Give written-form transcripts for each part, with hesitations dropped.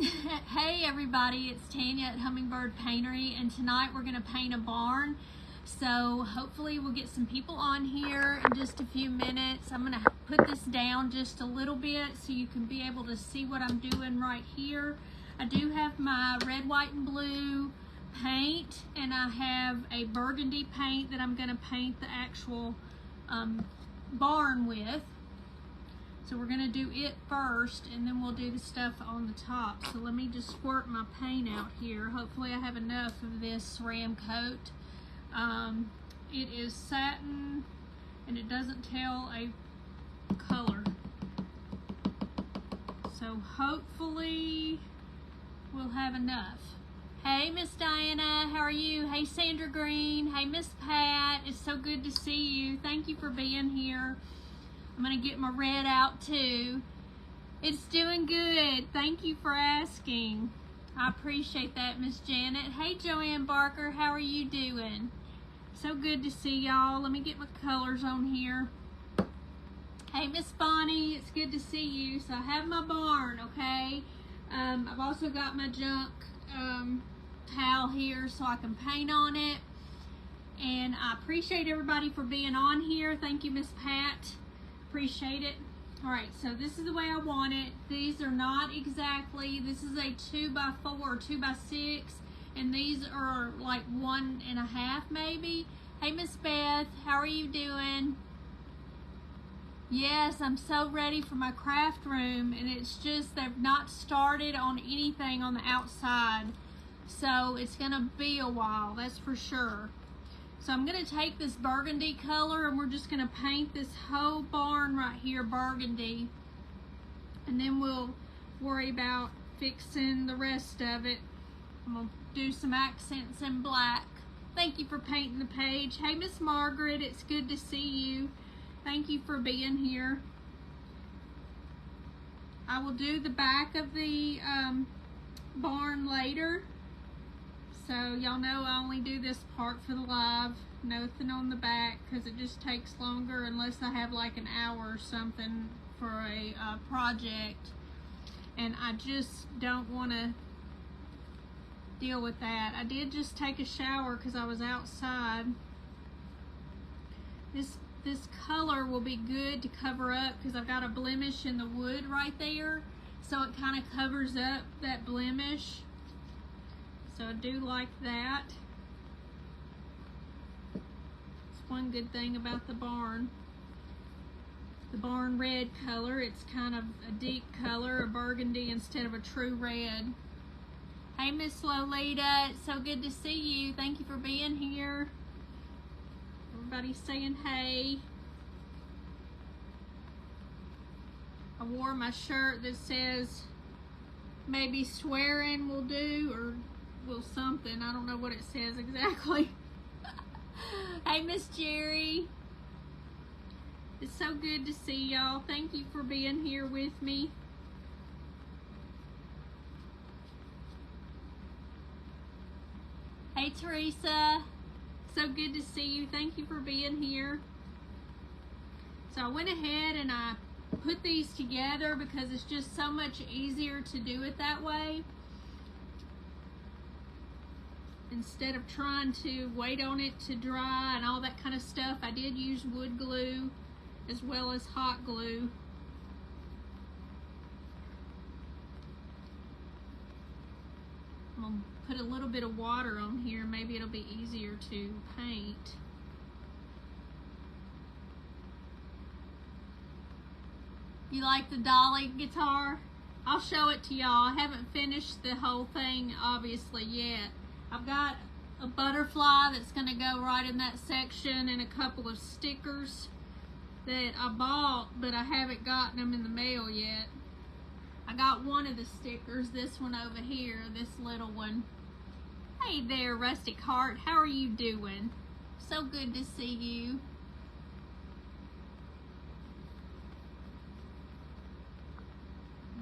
Hey everybody, it's Tanya at Hummingbird Paintery, and tonight we're going to paint a barn. So hopefully we'll get some people on here in just a few minutes. I'm going to put this down just a little bit so you can be able to see what I'm doing right here. I do have my red, white, and blue paint, and I have a burgundy paint that I'm going to paint the actual barn with. So we're going to do it first, and then we'll do the stuff on the top. So let me just squirt my paint out here. Hopefully I have enough of this Ram Coat. It is satin, and it doesn't tell a color. So hopefully we'll have enough. Hey, Miss Diana, how are you? Hey, Sandra Green. Hey, Miss Pat. It's so good to see you. Thank you for being here. I'm going to get my red out too. It's doing good. Thank you for asking. I appreciate that, Miss Janet. Hey, Joanne Barker, how are you doing? So good to see y'all. Let me get my colors on here. Hey, Miss Bonnie, it's good to see you. So I have my barn, okay? I've also got my junk towel here so I can paint on it. And I appreciate everybody for being on here. Thank you, Miss Pat. Appreciate it. All right, so this is the way I want it. These are not exactly, this is a 2x4 or 2x6, and these are like 1.5 maybe. Hey, Miss Beth, how are you doing? Yes, I'm so ready for my craft room, and it's just they've not started on anything on the outside, so it's gonna be a while, that's for sure. So I'm going to take this burgundy color, and we're just going to paint this whole barn right here burgundy. And then we'll worry about fixing the rest of it. I'm going to do some accents in black. Thank you for painting the page. Hey, Miss Margaret, it's good to see you. Thank you for being here. I will do the back of the barn later. So y'all know I only do this part for the live, nothing on the back, because it just takes longer unless I have like an hour or something for a project, and I just don't want to deal with that. I did just take a shower because I was outside. This color will be good to cover up because I've got a blemish in the wood right there, so it kind of covers up that blemish. So I do like that. It's one good thing about the barn. The barn red color, it's kind of a deep color, a burgundy instead of a true red. Hey, Miss Lolita, it's so good to see you. Thank you for being here. Everybody's saying hey. I wore my shirt that says maybe swearing will do, or well, something. I don't know what it says exactly. Hey, Miss Jerry. It's so good to see y'all. Thank you for being here with me. Hey, Teresa. So good to see you. Thank you for being here. So I went ahead and I put these together because it's just so much easier to do it that way, instead of trying to wait on it to dry and all that kind of stuff. I did use wood glue as well as hot glue. I'm going to put a little bit of water on here. Maybe it'll be easier to paint. You like the Dolly guitar? I'll show it to y'all. I haven't finished the whole thing obviously yet. I've got a butterfly that's going to go right in that section, and a couple of stickers that I bought, but I haven't gotten them in the mail yet. I got one of the stickers, this one over here, this little one. Hey there, Rustic Heart. How are you doing? So good to see you.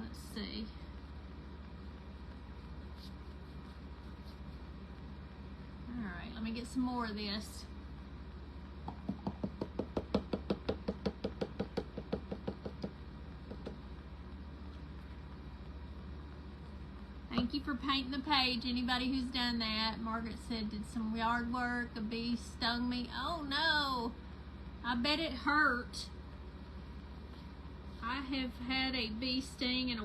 Let's see. Alright, let me get some more of this. Thank you for painting the page. Anybody who's done that. Margaret said, did some yard work. A bee stung me. Oh no. I bet it hurt. I have had a bee sting and a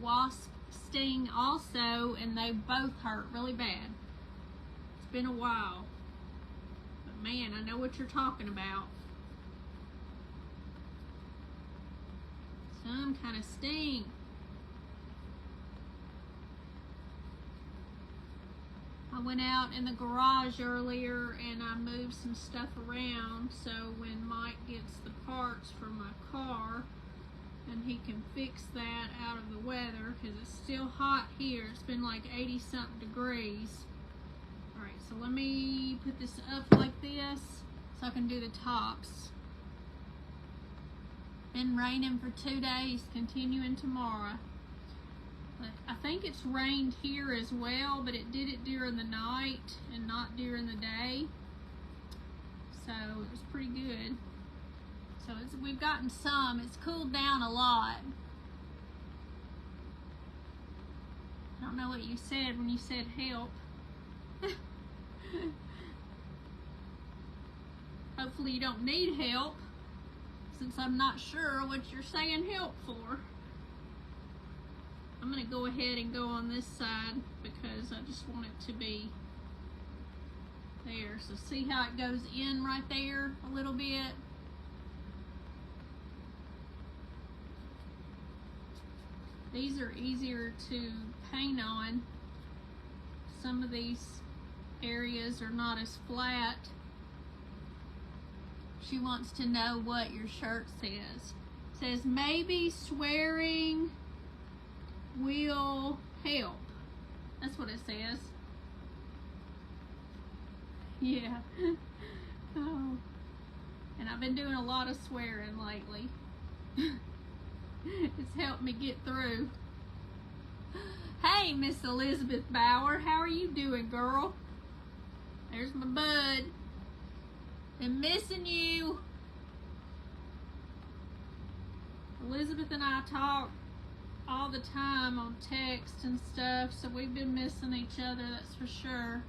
wasp sting also, and they both hurt really bad. It's been a while. But man, I know what you're talking about. Some kind of sting. I went out in the garage earlier and I moved some stuff around so when Mike gets the parts for my car and he can fix that out of the weather because it's still hot here. It's been like 80 something degrees. Alright, so let me put this up like this so I can do the tops. Been raining for 2 days, continuing tomorrow. But I think it's rained here as well, but it did it during the night and not during the day. So it was pretty good. So we've gotten some. It's cooled down a lot. I don't know what you said when you said help. Hopefully you don't need help, since I'm not sure what you're saying help for. I'm going to go ahead and go on this side because I just want it to be there. So see how it goes in right there a little bit? These are easier to paint on. Some of these areas are not as flat. She wants to know what your shirt says. It says, maybe swearing will help. That's what it says. Yeah. Oh. And I've been doing a lot of swearing lately. It's helped me get through. Hey, Miss Elizabeth Bauer, how are you doing, girl? There's my bud. Been missing you. Elizabeth and I talk all the time on text and stuff, so we've been missing each other, that's for sure.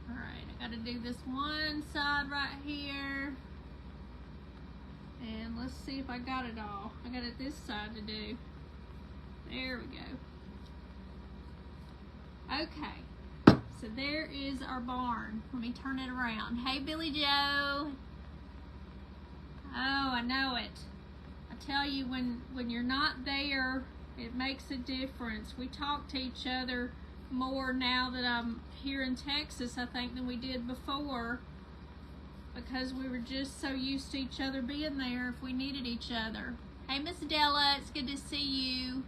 Alright, I gotta do this one side right here. And let's see if I got it all. I got it this side to do. There we go. Okay, so there is our barn. Let me turn it around. Hey, Billy Joe. Oh, I know it. I tell you, when you're not there, it makes a difference. We talk to each other more now that I'm here in Texas, I think, than we did before, because we were just so used to each other being there if we needed each other. Hey, Miss Adela, it's good to see you.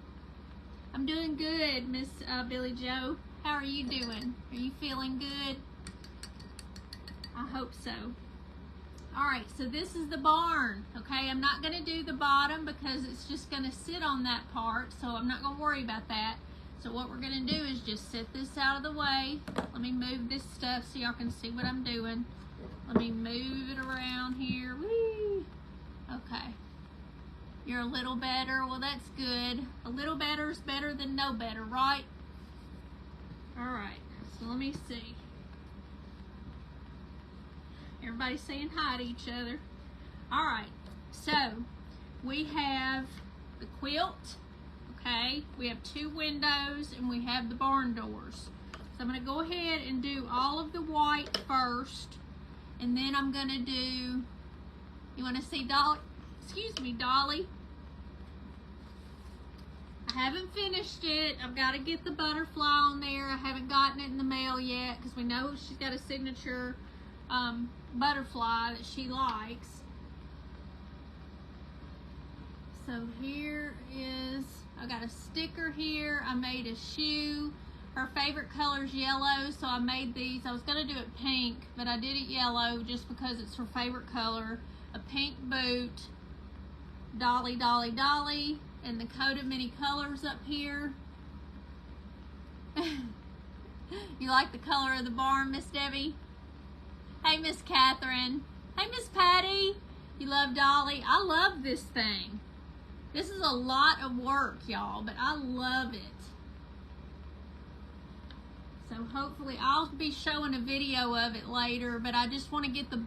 I'm doing good, Miss Billy Joe. How are you doing? Are you feeling good? I hope so. Alright, so this is the barn, okay? I'm not going to do the bottom because it's just going to sit on that part, so I'm not going to worry about that. So what we're going to do is just set this out of the way. Let me move this stuff so y'all can see what I'm doing. Let me move it around here. Whee! Okay. You're a little better. Well, that's good. A little better is better than no better, right? Alright, so let me see. Everybody's saying hi to each other. Alright, so we have the quilt, okay? We have 2 windows and we have the barn doors. So I'm going to go ahead and do all of the white first, and then I'm going to do, you want to see Dolly? Excuse me, Dolly. I haven't finished it. I've got to get the butterfly on there. I haven't gotten it in the mail yet because we know she's got a signature butterfly that she likes. So here is, I got a sticker here. I made a shoe. Her favorite color is yellow, so I made these. I was going to do it pink, but I did it yellow just because it's her favorite color. A pink boot, Dolly, Dolly, Dolly, and the coat of many colors up here. You like the color of the barn, Miss Debbie? Hey, Miss Catherine. Hey, Miss Patty. You love Dolly? I love this thing. This is a lot of work, y'all, but I love it. So hopefully I'll be showing a video of it later, but I just want to get the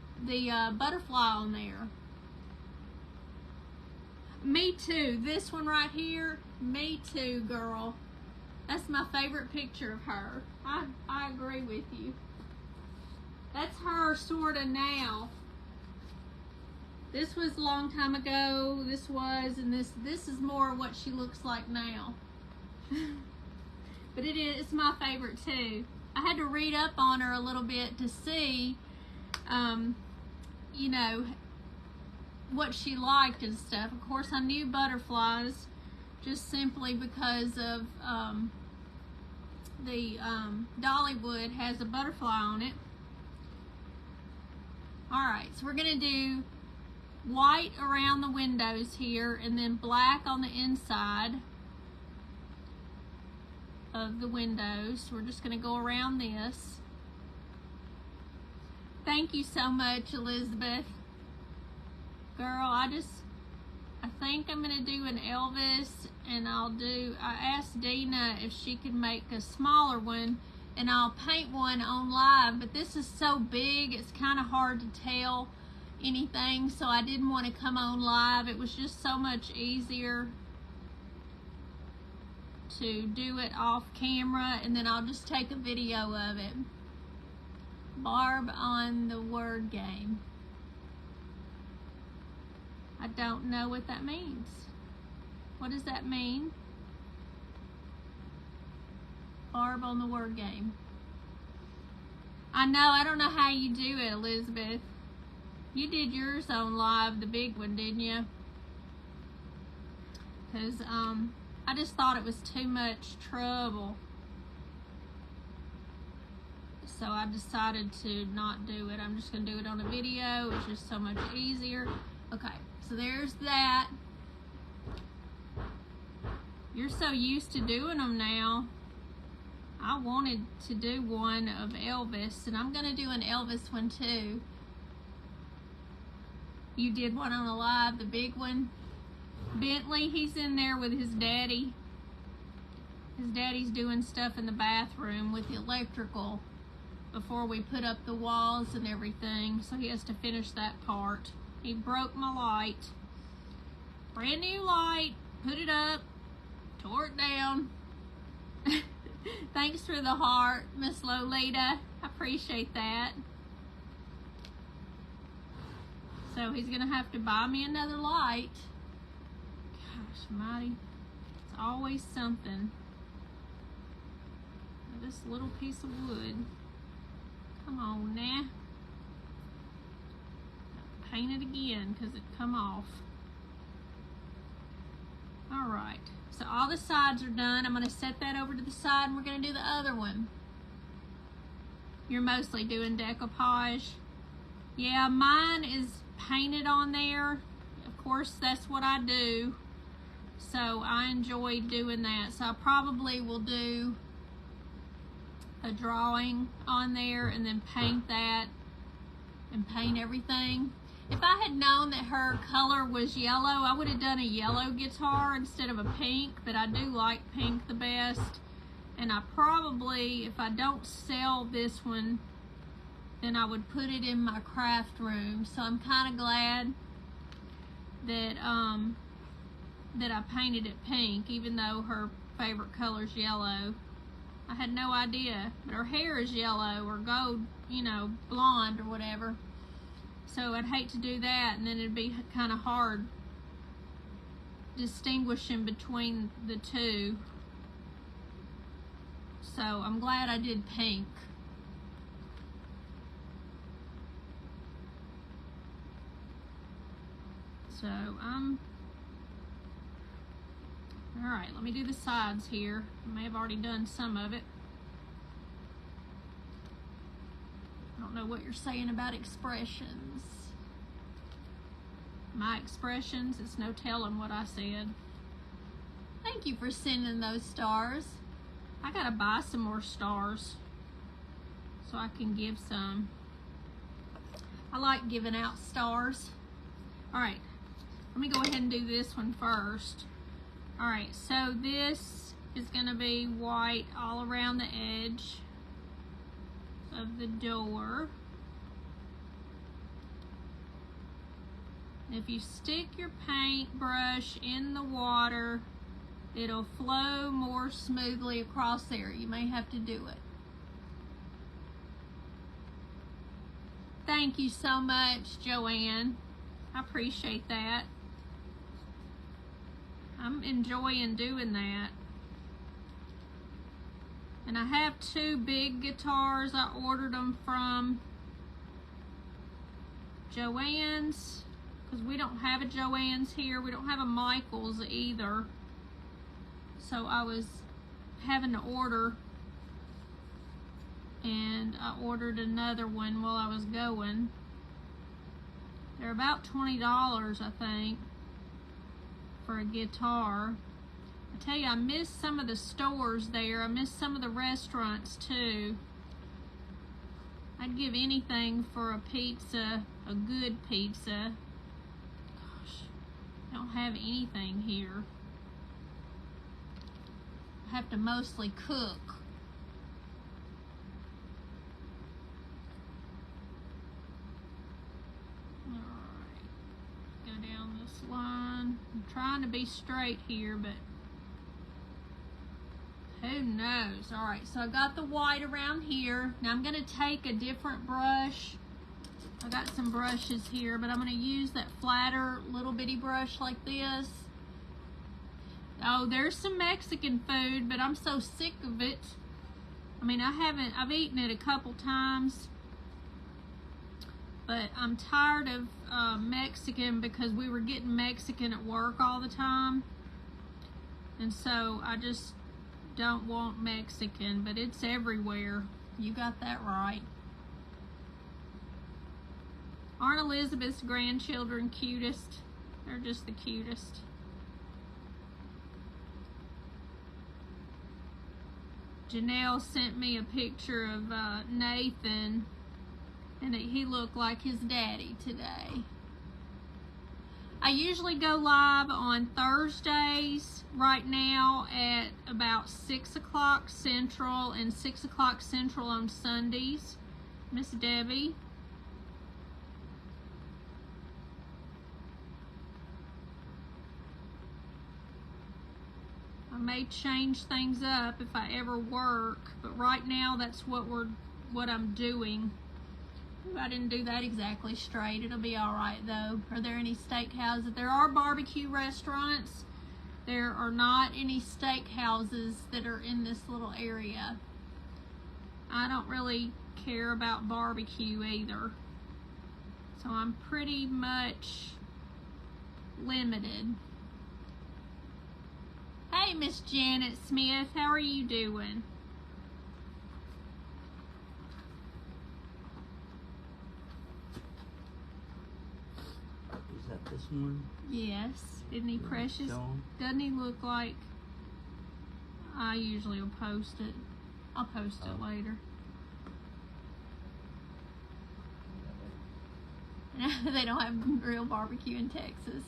butterfly on there. Me too. This one right here, me too, girl. That's my favorite picture of her. I agree with you. That's her sort of now. This was a long time ago. This was, and this is more what she looks like now. But it's my favorite too. I had to read up on her a little bit to see, you know, what she liked and stuff. Of course, I knew butterflies just simply because of the Dollywood has a butterfly on it. Alright, so we're going to do white around the windows here and then black on the inside of the windows. So we're just going to go around this. Thank you so much, Elizabeth. Girl, I think I'm going to do an Elvis, and I asked Dina if she could make a smaller one, and I'll paint one on live, but this is so big, it's kind of hard to tell anything, so I didn't want to come on live. It was just so much easier to do it off camera, and then I'll just take a video of it. Barb on the word game. I don't know what that means. What does that mean? Barb on the word game. I know, I don't know how you do it, Elizabeth. You did yours on live, the big one, didn't you? Because I just thought it was too much trouble. So I decided to not do it. I'm just going to do it on a video. It's just so much easier. Okay, so there's that. You're so used to doing them now. I wanted to do one of Elvis, and I'm going to do an Elvis one too. You did one on a live, the big one. Bentley, he's in there with his daddy. His daddy's doing stuff in the bathroom with the electrical before we put up the walls and everything, so he has to finish that part. He broke my light. Brand new light, put it up, tore it down. Thanks for the heart, Miss Lolita. I appreciate that. So he's gonna have to buy me another light. Gosh mighty, it's always something. This little piece of wood. Come on now. Paint it again because it come off. Alright, so all the sides are done. I'm going to set that over to the side, and we're going to do the other one. You're mostly doing decoupage. Yeah, mine is painted on there. Of course, that's what I do. So I enjoy doing that. So I probably will do a drawing on there and then paint that and paint everything. If I had known that her color was yellow, I would have done a yellow guitar instead of a pink, but I do like pink the best. And I probably, if I don't sell this one, then I would put it in my craft room. So I'm kind of glad that that I painted it pink, even though her favorite color is yellow. I had no idea, but her hair is yellow or gold, you know, blonde or whatever. So I'd hate to do that, and then it'd be kind of hard distinguishing between the two. So I'm glad I did pink. So alright, let me do the sides here. I may have already done some of it. I don't know what you're saying about expressions. My expressions, it's no telling what I said. Thank you for sending those stars. I gotta buy some more stars so I can give some. I like giving out stars. Alright, Let me go ahead and do this one first. All right, so this is gonna be white all around the edge of the door. If you stick your paintbrush in the water, it'll flow more smoothly across there. You may have to do it. Thank you so much, Joanne. I appreciate that. I'm enjoying doing that. And I have 2 big guitars. I ordered them from Joann's, because we don't have a Joann's here. We don't have a Michael's either. So I was having to order, and I ordered another one while I was going. They're about $20, I think, for a guitar. I tell you, I miss some of the stores there. I miss some of the restaurants too. I'd give anything for a pizza, a good pizza. Gosh, I don't have anything here. I have to mostly cook. Alright, go down this line. I'm trying to be straight here, but who knows? Alright, so I got the white around here. Now I'm going to take a different brush. I got some brushes here, but I'm going to use that flatter little bitty brush like this. Oh, there's some Mexican food, but I'm so sick of it. I mean, I've eaten it a couple times, but I'm tired of Mexican because we were getting Mexican at work all the time. And so I just don't want Mexican, but it's everywhere. You got that right. Aren't Elizabeth's grandchildren cutest? They're just the cutest. Janelle sent me a picture of Nathan, and he looked like his daddy today. I usually go live on Thursdays right now at about 6 o'clock Central and 6 o'clock Central on Sundays. Miss Debbie. I may change things up if I ever work, but right now that's what I'm doing. I didn't do that exactly straight. It'll be all right though. Are there any steakhouses? There are barbecue restaurants. There are not any steakhouses that are in this little area. I don't really care about barbecue either. So I'm pretty much limited. Hey, Miss Janet Smith, how are you doing? Is that this one? Yes. Isn't he precious? Doesn't he look like... I usually will post it. I'll post it later. They don't have real barbecue in Texas.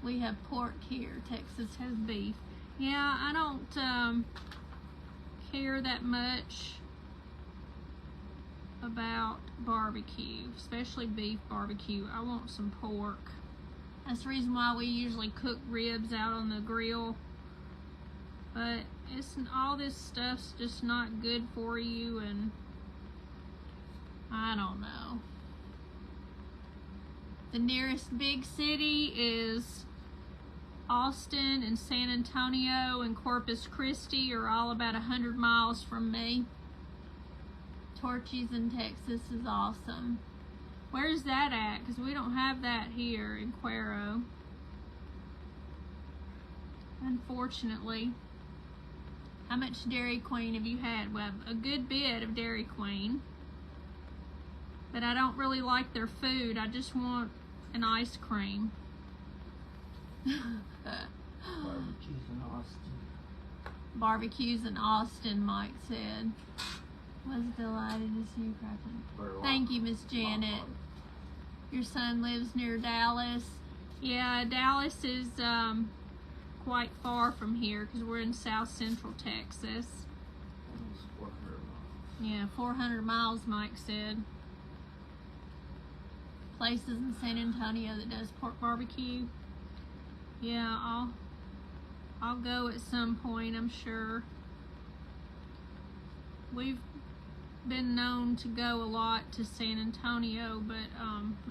We have pork here. Texas has beef. Yeah, I don't care that much about barbecue, especially beef barbecue. I want some pork. That's the reason why we usually cook ribs out on the grill. But all this stuff's just not good for you, and I don't know. The nearest big city is Austin and San Antonio and Corpus Christi are all about 100 miles from me. Torchy's in Texas is awesome. Where's that at? Because we don't have that here in Cuero. Unfortunately. How much Dairy Queen have you had? Well, a good bit of Dairy Queen. But I don't really like their food. I just want an ice cream. Barbecues in Austin. Barbecues in Austin, Mike said. Was delighted to see you, Captain. Thank you, Miss Janet. Your son lives near Dallas. Yeah, Dallas is quite far from here because we're in South Central Texas. Almost 400 miles. Yeah, 400 miles, Mike said. Places in San Antonio that does pork barbecue. Yeah, I'll go at some point, I'm sure. We've been known to go a lot to San Antonio, but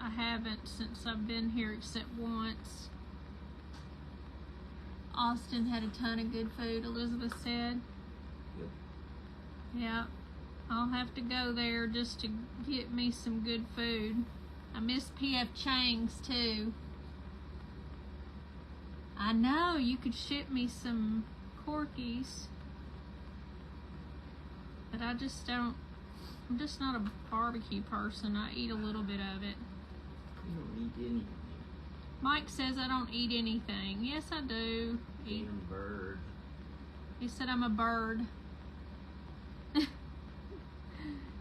I haven't since I've been here except once. Austin had a ton of good food, Elizabeth said. Yep. Yeah, I'll have to go there just to get me some good food. I miss P.F. Chang's too. I know, you could ship me some Corkies. But I just don't, I'm just not a barbecue person. I eat a little bit of it. You don't eat anything. Mike says I don't eat anything. Yes, I do. Eat a bird. He said I'm a bird.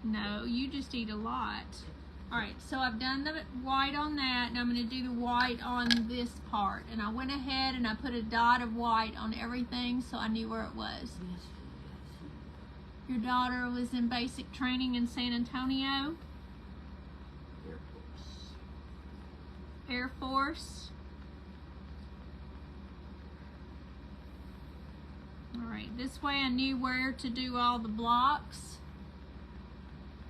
No, you just eat a lot. Alright, so I've done the white on that, and I'm going to do the white on this part. And I went ahead and I put a dot of white on everything so I knew where it was. Your daughter was in basic training in San Antonio? Air Force. Air Force. Alright, this way I knew where to do all the blocks.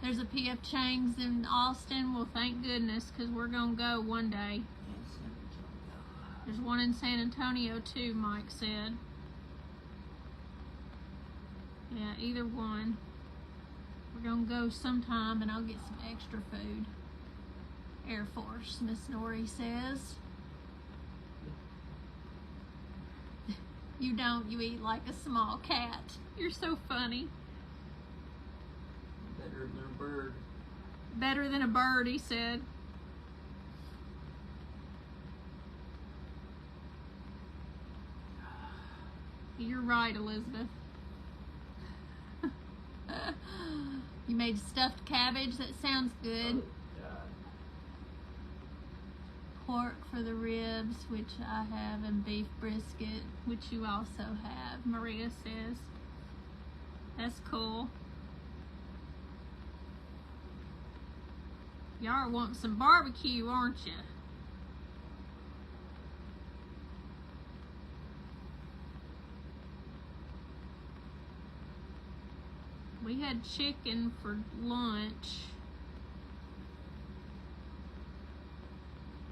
There's a P.F. Chang's in Austin. Well, thank goodness, because we're going to go one day. And San Antonio. There's one in San Antonio too, Mike said. Yeah, either one. We're going to go sometime and I'll get some extra food. Air Force, Miss Nori says. You don't, you eat like a small cat. You're so funny. Better than a bird. Better than a bird, he said. You're right, Elizabeth. You made stuffed cabbage? That sounds good. Oh, God. Pork for the ribs, which I have, and beef brisket, which you also have, Maria says. That's cool. Y'all are wanting some barbecue, aren't you? We had chicken for lunch.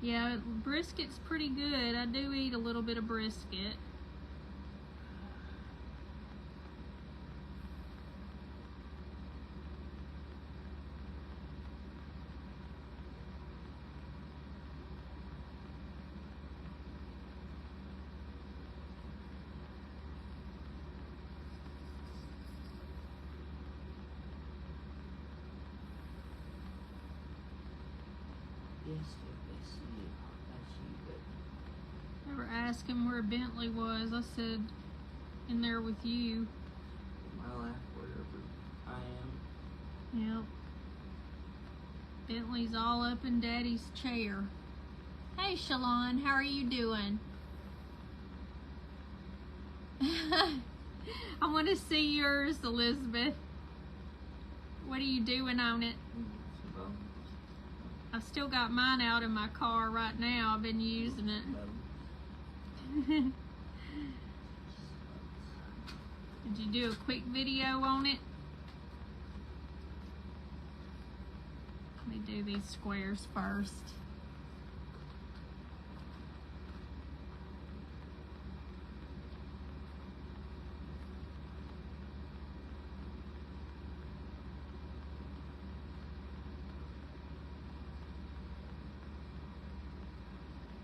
Yeah, brisket's pretty good. I do eat a little bit of brisket. Yes, I see it. I see it. They were asking where Bentley was. I said, in there with you. My lap, wherever I am. Yep. Bentley's all up in Daddy's chair. Hey, Shalon, how are you doing? I want to see yours, Elizabeth. What are you doing on it? I've still got mine out in my car right now. I've been using it. Did you do a quick video on it? Let me do these squares first.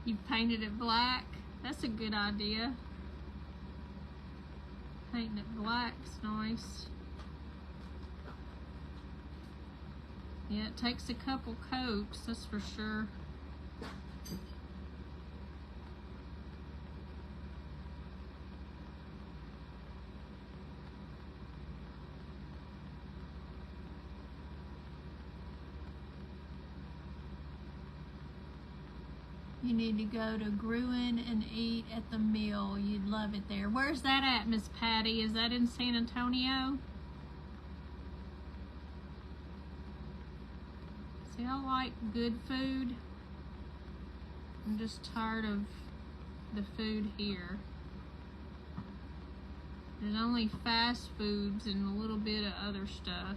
You painted it black? That's a good idea. Painting it black's nice. Yeah, it takes a couple coats, that's for sure. You need to go to Gruen and eat at the Mill. You'd love it there. Where's that at, Miss Patty? Is that in San Antonio? See, I like good food. I'm just tired of the food here. There's only fast foods and a little bit of other stuff.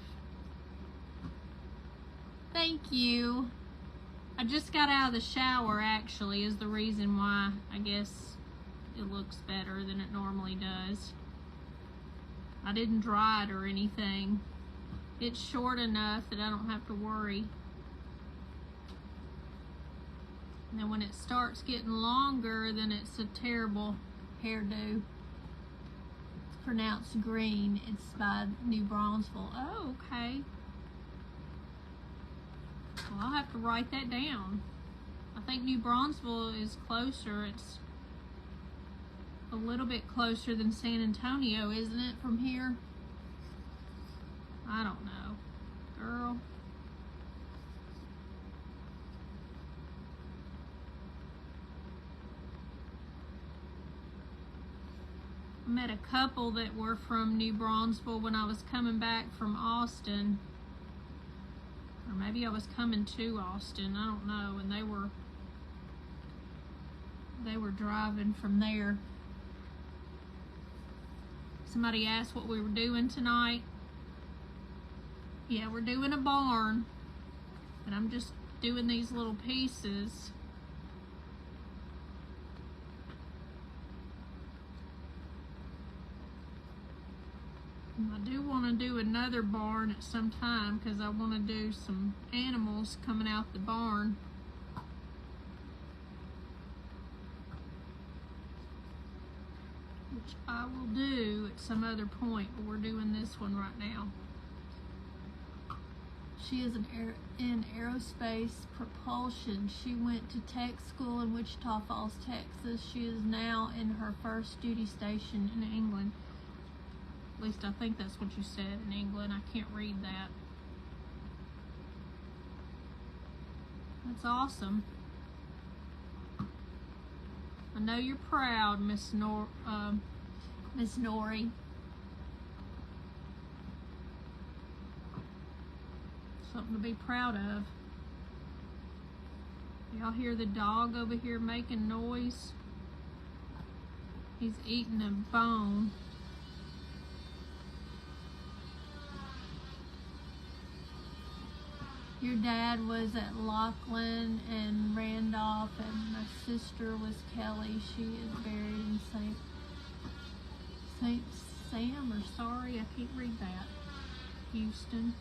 Thank you. I just got out of the shower, actually, is the reason why I guess it looks better than it normally does. I didn't dry it or anything. It's short enough that I don't have to worry. And then when it starts getting longer, then it's a terrible hairdo. It's pronounced green. It's by New Braunfels. Oh, okay. Well, I'll have to write that down. I think New Braunfels is closer. It's a little bit closer than San Antonio, isn't it, from here? I don't know. Girl. I met a couple that were from New Braunfels when I was coming back from Austin. Or maybe I was coming to Austin, I don't know, and they were driving from there. Somebody asked what we were doing tonight. Yeah, we're doing a barn, and I'm just doing these little pieces. I do want to do another barn at some time because I want to do some animals coming out the barn. Which I will do at some other point, but we're doing this one right now. She is in aerospace propulsion. She went to tech school in Wichita Falls, Texas. She is now in her first duty station in England. At least I think that's what you said, in England. I can't read that. That's awesome. I know you're proud, Miss Nori. Something to be proud of. Y'all hear the dog over here making noise? He's eating a bone. Your dad was at Laughlin and Randolph, and my sister was Kelly. She is buried in St. Sam, or sorry, I can't read that. Houston.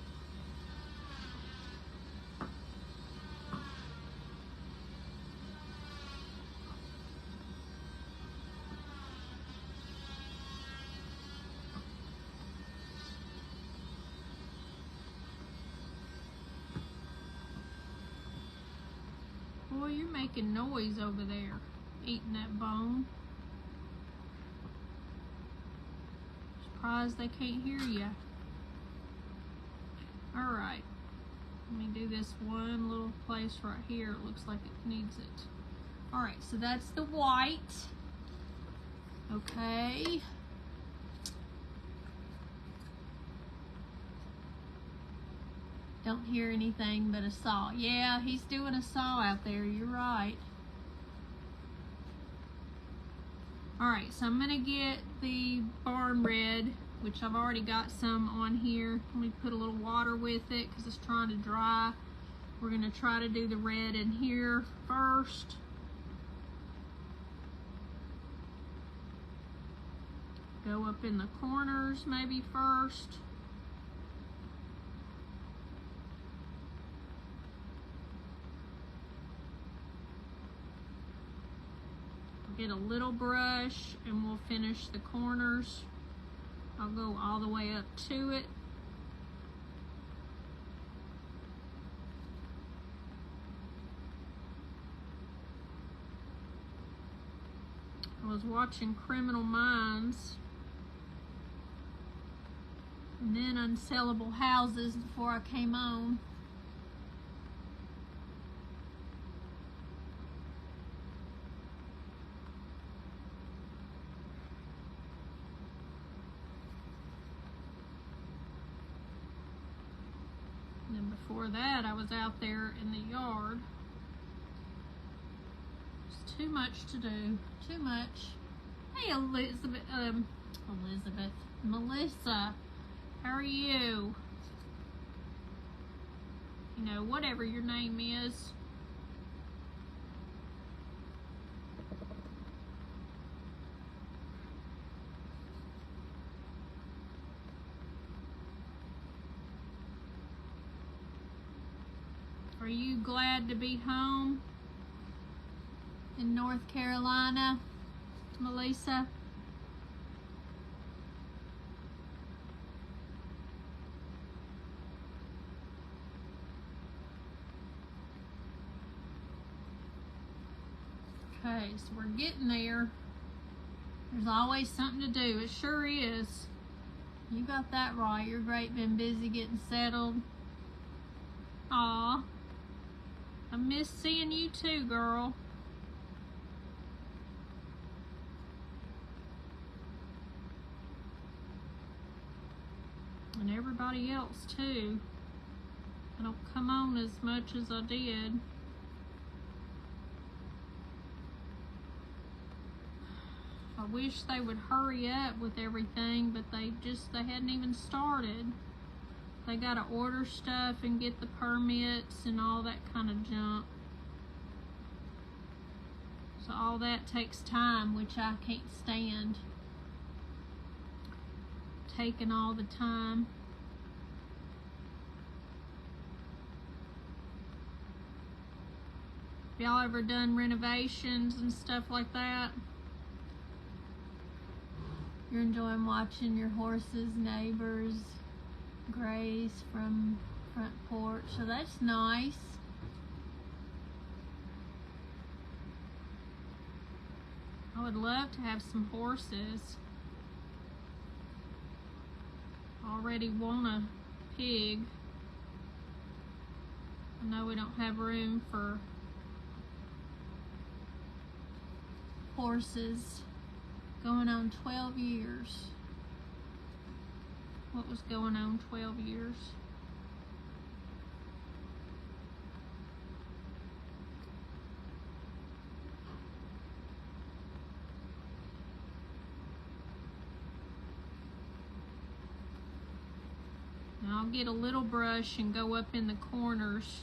Boy, you're making noise over there, eating that bone. Surprised they can't hear you. Alright, let me do this one little place right here. It looks like it needs it. Alright, so that's the white. Okay. Don't hear anything but a saw. Yeah, he's doing a saw out there. You're right. Alright, so I'm going to get the barn red, which I've already got some on here. Let me put a little water with it because it's trying to dry. We're going to try to do the red in here first. Go up in the corners maybe first. Get a little brush and we'll finish the corners. I'll go all the way up to it. I was watching Criminal Minds and then Unsellable Houses before I came on. before that, I was out there in the yard. It's too much to do. Too much. Hey, Melissa, how are you? You know, whatever your name is. Are you glad to be home in North Carolina, Melissa? Okay, so we're getting there. There's always something to do. It sure is. You got that right. You're great. Been busy getting settled. Aw. I miss seeing you too, girl. And everybody else too. I don't come on as much as I did. I wish they would hurry up with everything, but they hadn't even started. They gotta order stuff and get the permits and all that kind of junk. So all that takes time, which I can't stand. Taking all the time. Y'all ever done renovations and stuff like that? You're enjoying watching your horses' neighbors graze from front porch, so that's nice. I would love to have some horses. Already want a pig. I know we don't have room for horses. Going on 12 years. What was going on 12 years? Now I'll get a little brush and go up in the corners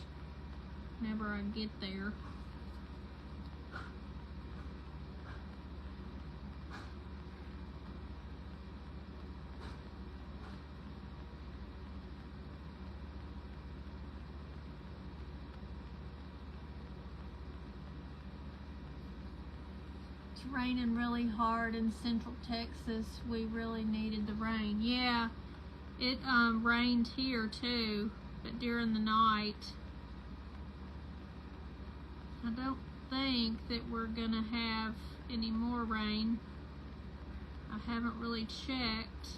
whenever I get there. Raining really hard in Central Texas. We really needed the rain. Yeah, it rained here too, but during the night. I don't think that we're gonna have any more rain. I haven't really checked.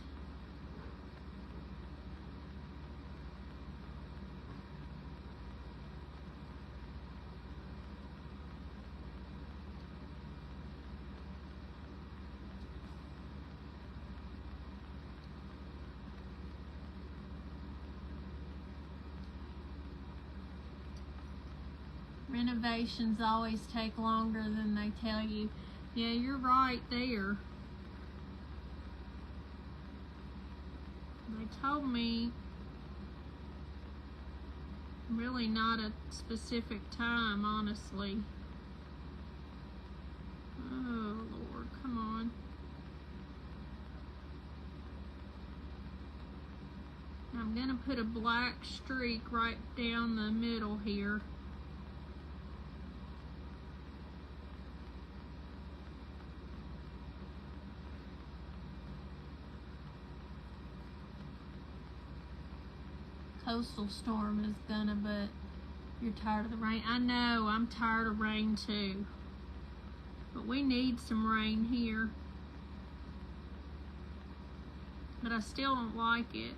Renovations always take longer than they tell you. Yeah, you're right there. They told me really not a specific time, honestly. Oh, Lord, come on. I'm gonna put a black streak right down the middle here. Coastal storm is gonna, but you're tired of the rain. I know, I'm tired of rain too. But we need some rain here. But I still don't like it.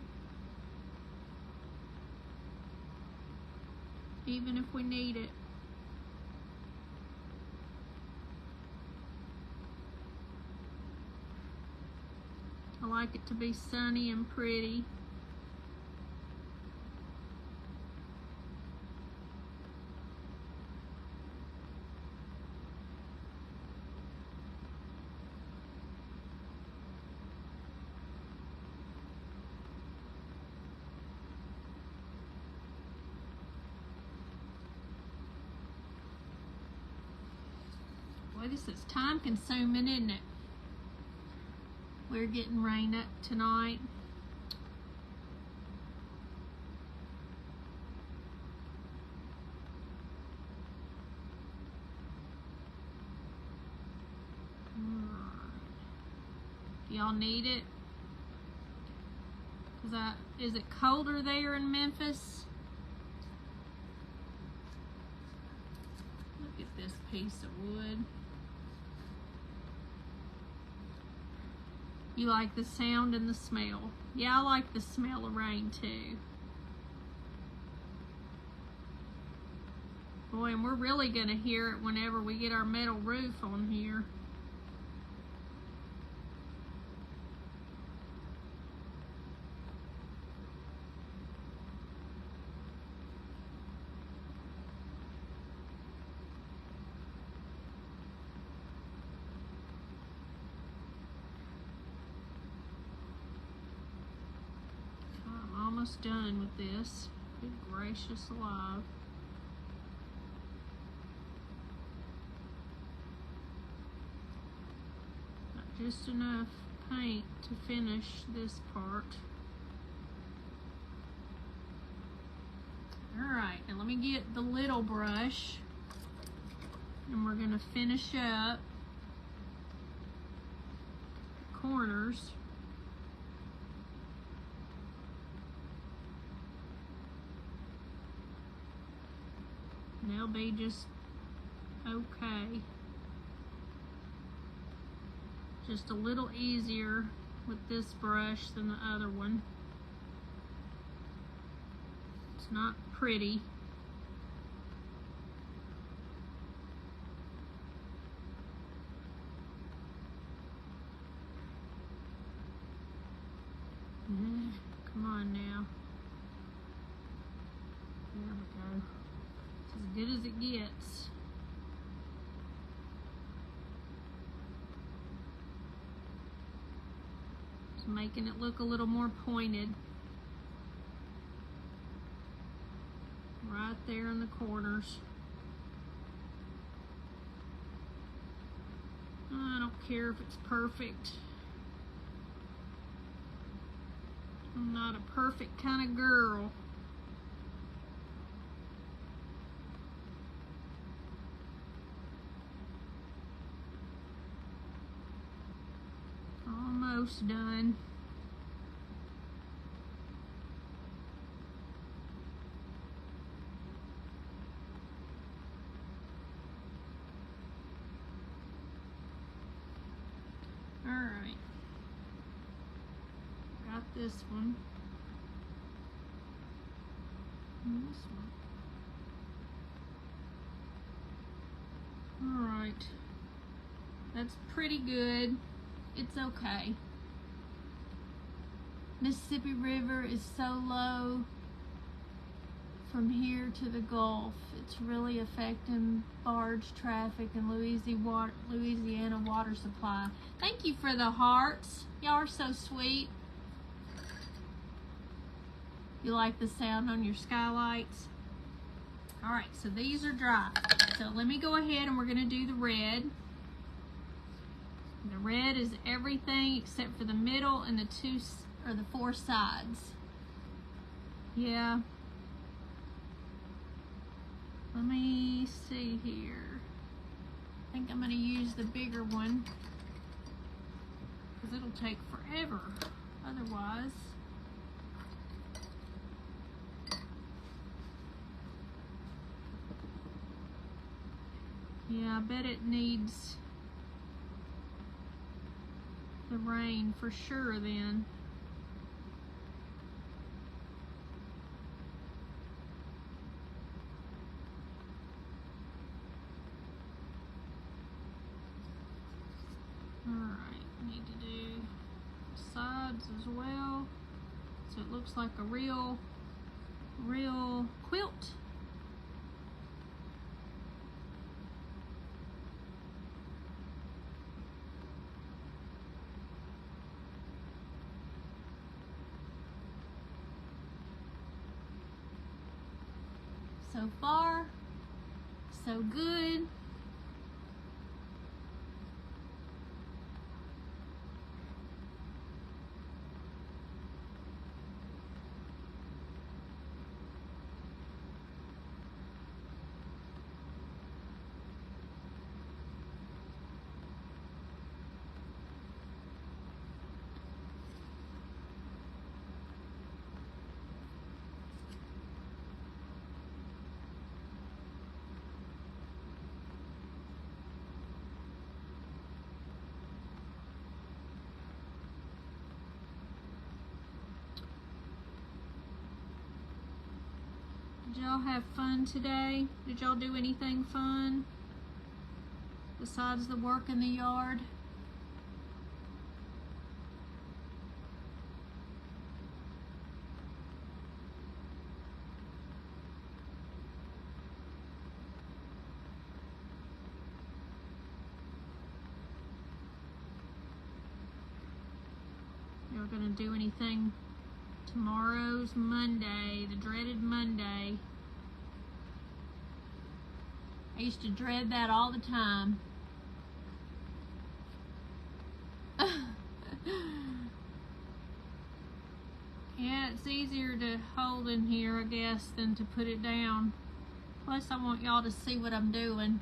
Even if we need it. I like it to be sunny and pretty. Boy, this is time consuming, isn't it? We're getting rain up tonight. Y'all need it? Is it colder there in Memphis? Look at this piece of wood. You like the sound and the smell. Yeah, I like the smell of rain too. Boy, and we're really gonna hear it whenever we get our metal roof on here. Almost done with this. Good gracious alive. Not just enough paint to finish this part. Alright, now let me get the little brush and we're going to finish up the corners. And they'll be just okay. Just a little easier with this brush than the other one. It's not pretty. Come on now. There we go. As good as it gets. Just making it look a little more pointed. Right there in the corners. I don't care if it's perfect. I'm not a perfect kind of girl. Almost done. All right. Got this one. And this one. All right. That's pretty good. It's okay. Mississippi River is so low from here to the Gulf. It's really affecting barge traffic and Louisiana water supply. Thank you for the hearts. Y'all are so sweet. You like the sound on your skylights? All right, so these are dry. So let me go ahead and we're gonna do the red. The red is everything except for the middle and the four sides. Yeah. Let me see here. I think I'm going to use the bigger one because it'll take forever otherwise. Yeah, I bet it needs the rain for sure then. Alright, need to do sides as well. So it looks like a real quilt. So far, so good. y'all have fun today? Did y'all do anything fun besides the work in the yard? Y'all gonna do anything? Tomorrow's Monday, the dreaded Monday. I used to dread that all the time. Yeah, it's easier to hold in here, I guess, than to put it down. Plus, I want y'all to see what I'm doing.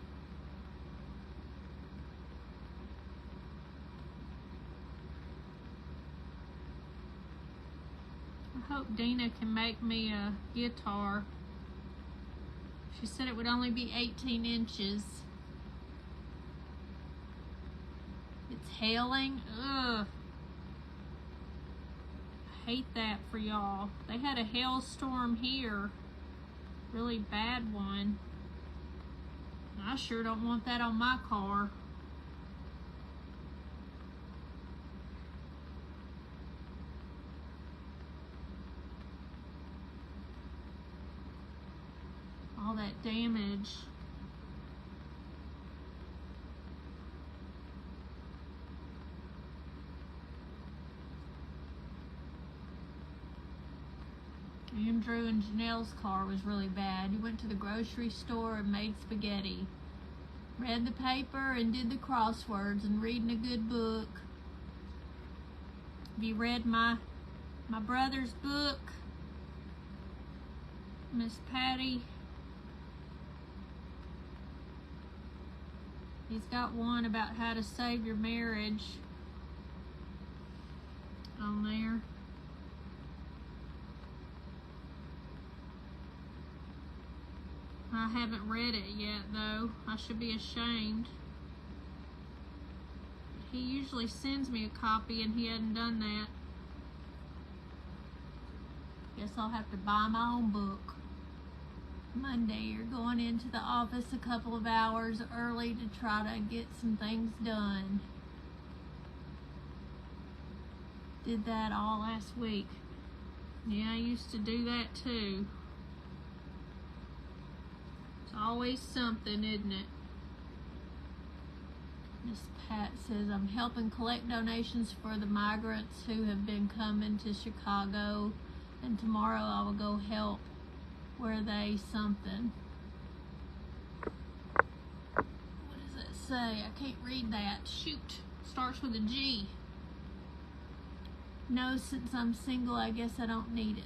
I hope Dina can make me a guitar. She said it would only be 18 inches. It's hailing. Ugh. I hate that for y'all. They had a hailstorm here. Really bad one. I sure don't want that on my car. All that damage. Andrew and Janelle's car was really bad. He went to the grocery store and made spaghetti. Read the paper and did the crosswords and reading a good book. Have you read my brother's book? Miss Patty. He's got one about how to save your marriage on there. I haven't read it yet, though. I should be ashamed. He usually sends me a copy, and he hadn't done that. Guess I'll have to buy my own book. Monday, you're going into the office a couple of hours early to try to get some things done. Did that all last week. Yeah, I used to do that too. It's always something, isn't it? Miss Pat says, I'm helping collect donations for the migrants who have been coming to Chicago, and tomorrow I will go help where they something. What does it say? I can't read that. Shoot. Starts with a G. No, since I'm single, I guess I don't need it.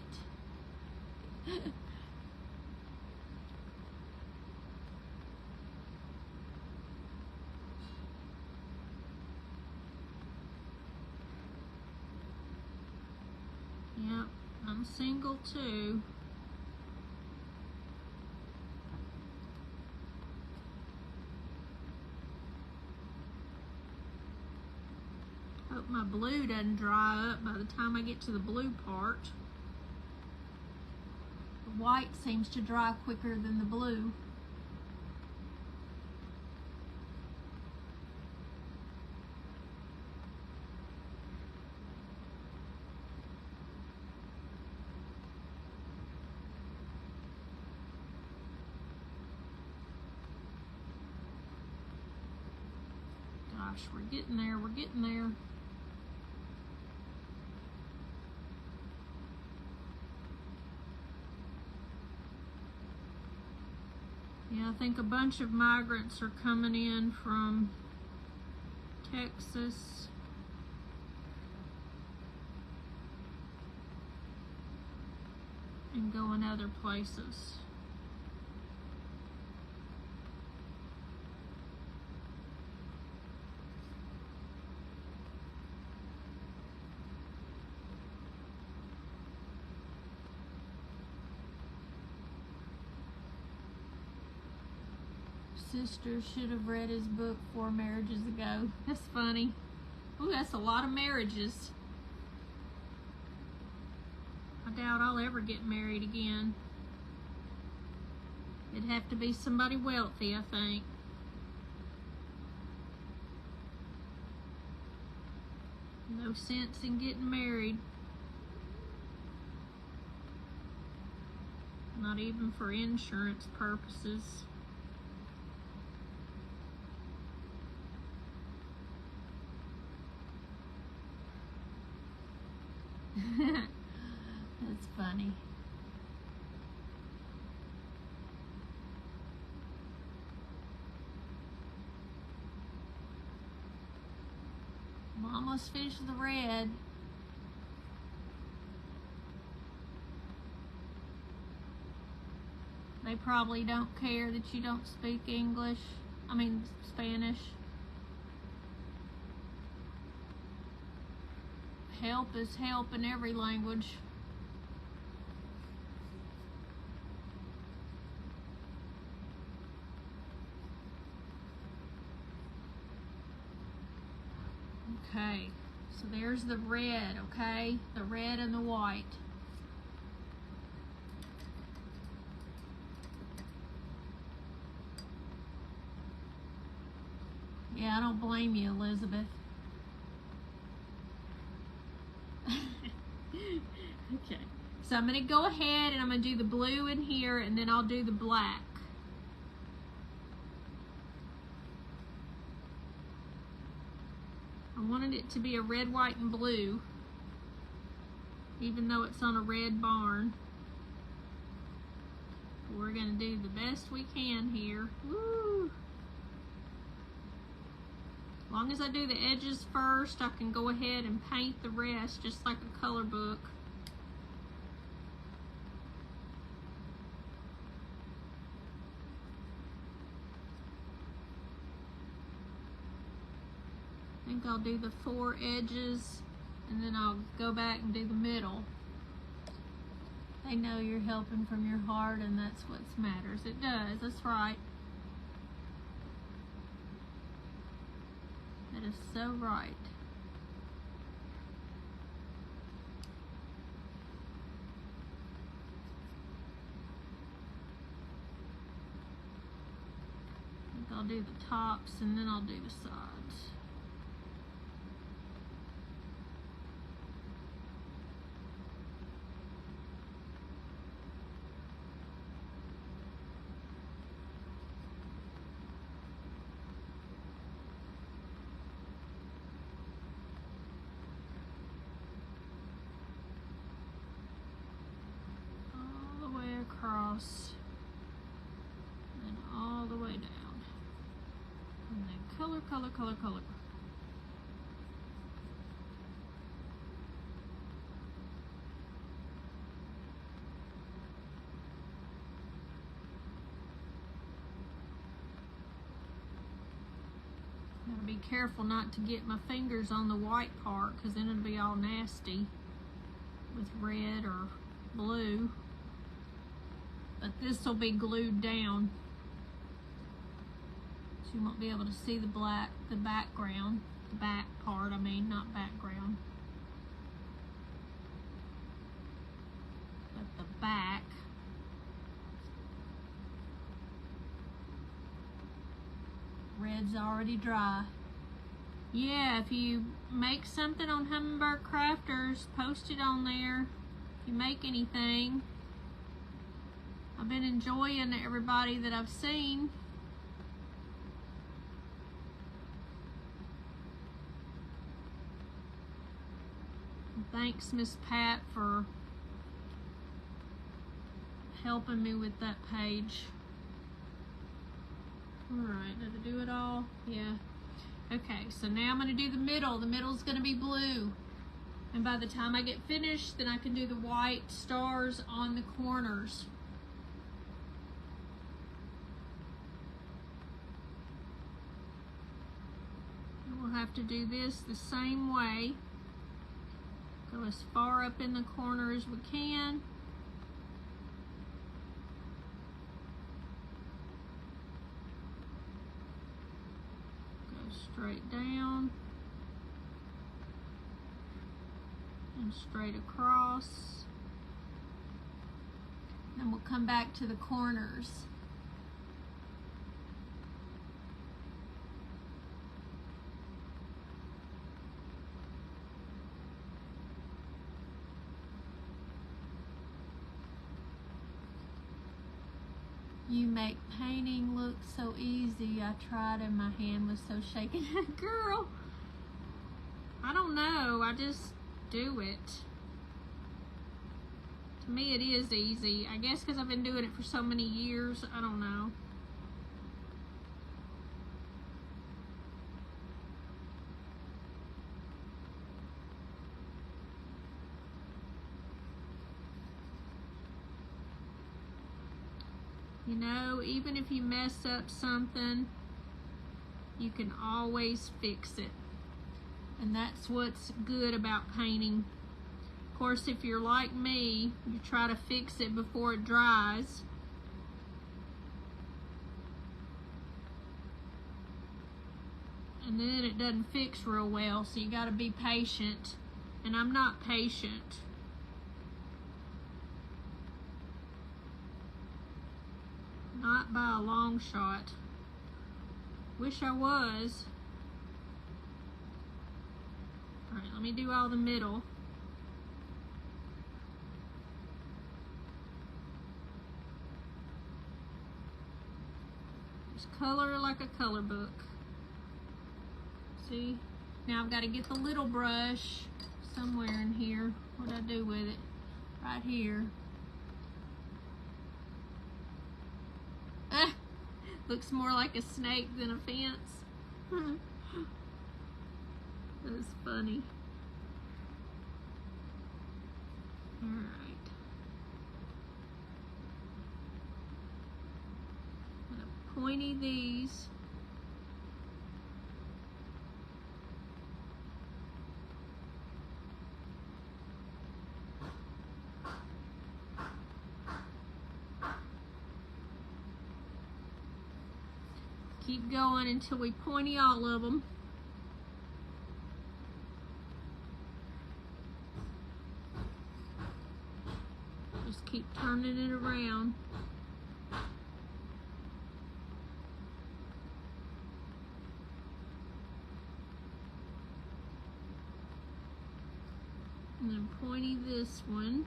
Yep, I'm single too. Hope my blue doesn't dry up by the time I get to the blue part. The white seems to dry quicker than the blue. Gosh, we're getting there, we're getting there. Yeah, I think a bunch of migrants are coming in from Texas. And going other places. Sister should have read his book 4 marriages ago. That's funny. Ooh, that's a lot of marriages. I doubt I'll ever get married again. It'd have to be somebody wealthy, I think. No sense in getting married. Not even for insurance purposes. That's funny. I'm almost finished the red. They probably don't care that you don't speak English. I mean, Spanish. Help is help in every language. Okay, so there's the red, okay? The red and the white. Yeah, I don't blame you, Elizabeth. Okay, so I'm going to go ahead and I'm going to do the blue in here, and then I'll do the black. I wanted it to be a red, white, and blue, even though it's on a red barn. We're going to do the best we can here. Woo! As long as I do the edges first, I can go ahead and paint the rest just like a color book. I think I'll do the 4 edges, and then I'll go back and do the middle. They know you're helping from your heart, and that's what matters. It does, that's right. That is so right. I think I'll do the tops, and then I'll do the sides. Across and all the way down, and then color, color, color, color. Gotta be careful not to get my fingers on the white part, because then it'll be all nasty with red or blue. But this will be glued down, so you won't be able to see the background, the back part, I mean, not background. But the back. Red's already dry. Yeah, if you make something on Hummingbird Crafters, post it on there. If you make anything. I've been enjoying everybody that I've seen. Thanks, Miss Pat, for helping me with that page. Alright, did I do it all? Yeah. Okay, so now I'm going to do the middle. The middle's going to be blue. And by the time I get finished, then I can do the white stars on the corners. We'll have to do this the same way. Go as far up in the corner as we can. Go straight down and straight across. Then we'll come back to the corners. You make painting look so easy. I tried and my hand was so shaking. Girl, I don't know. I just do it. To me, it is easy. I guess because I've been doing it for so many years. I don't know. You know, even if you mess up something, you can always fix it. And that's what's good about painting. Of course, if you're like me, you try to fix it before it dries. And then it doesn't fix real well, so you gotta be patient. And I'm not patient. Not by a long shot. Wish I was. Alright, let me do all the middle. Just color like a color book. See? Now I've got to get the little brush somewhere in here. What do I do with it? Right here. Looks more like a snake than a fence. That's funny. Alright. I'm gonna pointy these. Keep going until we pointy all of them. Just keep turning it around. And then pointy this one.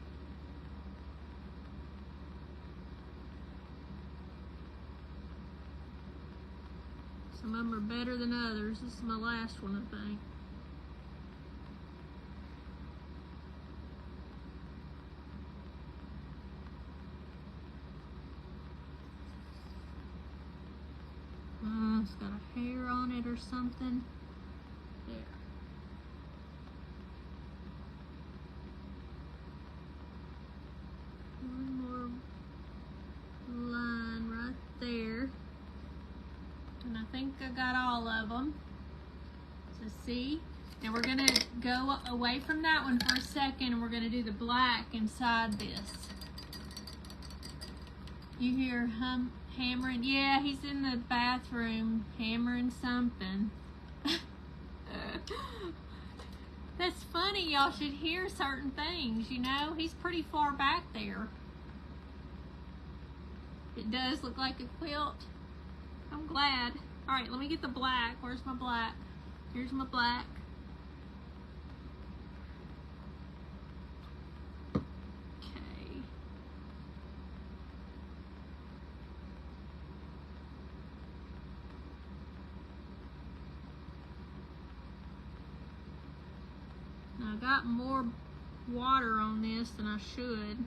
Some of them are better than others. This is my last one, I think. It's got a hair on it or something. There. One more line right there. And I think I got all of them. So see? Now we're going to go away from that one for a second and we're going to do the black inside this. You hear hammering? Yeah, he's in the bathroom hammering something. That's funny. Y'all should hear certain things, you know? He's pretty far back there. It does look like a quilt. I'm glad. All right, let me get the black. Where's my black? Here's my black. Okay. Now I got more water on this than I should.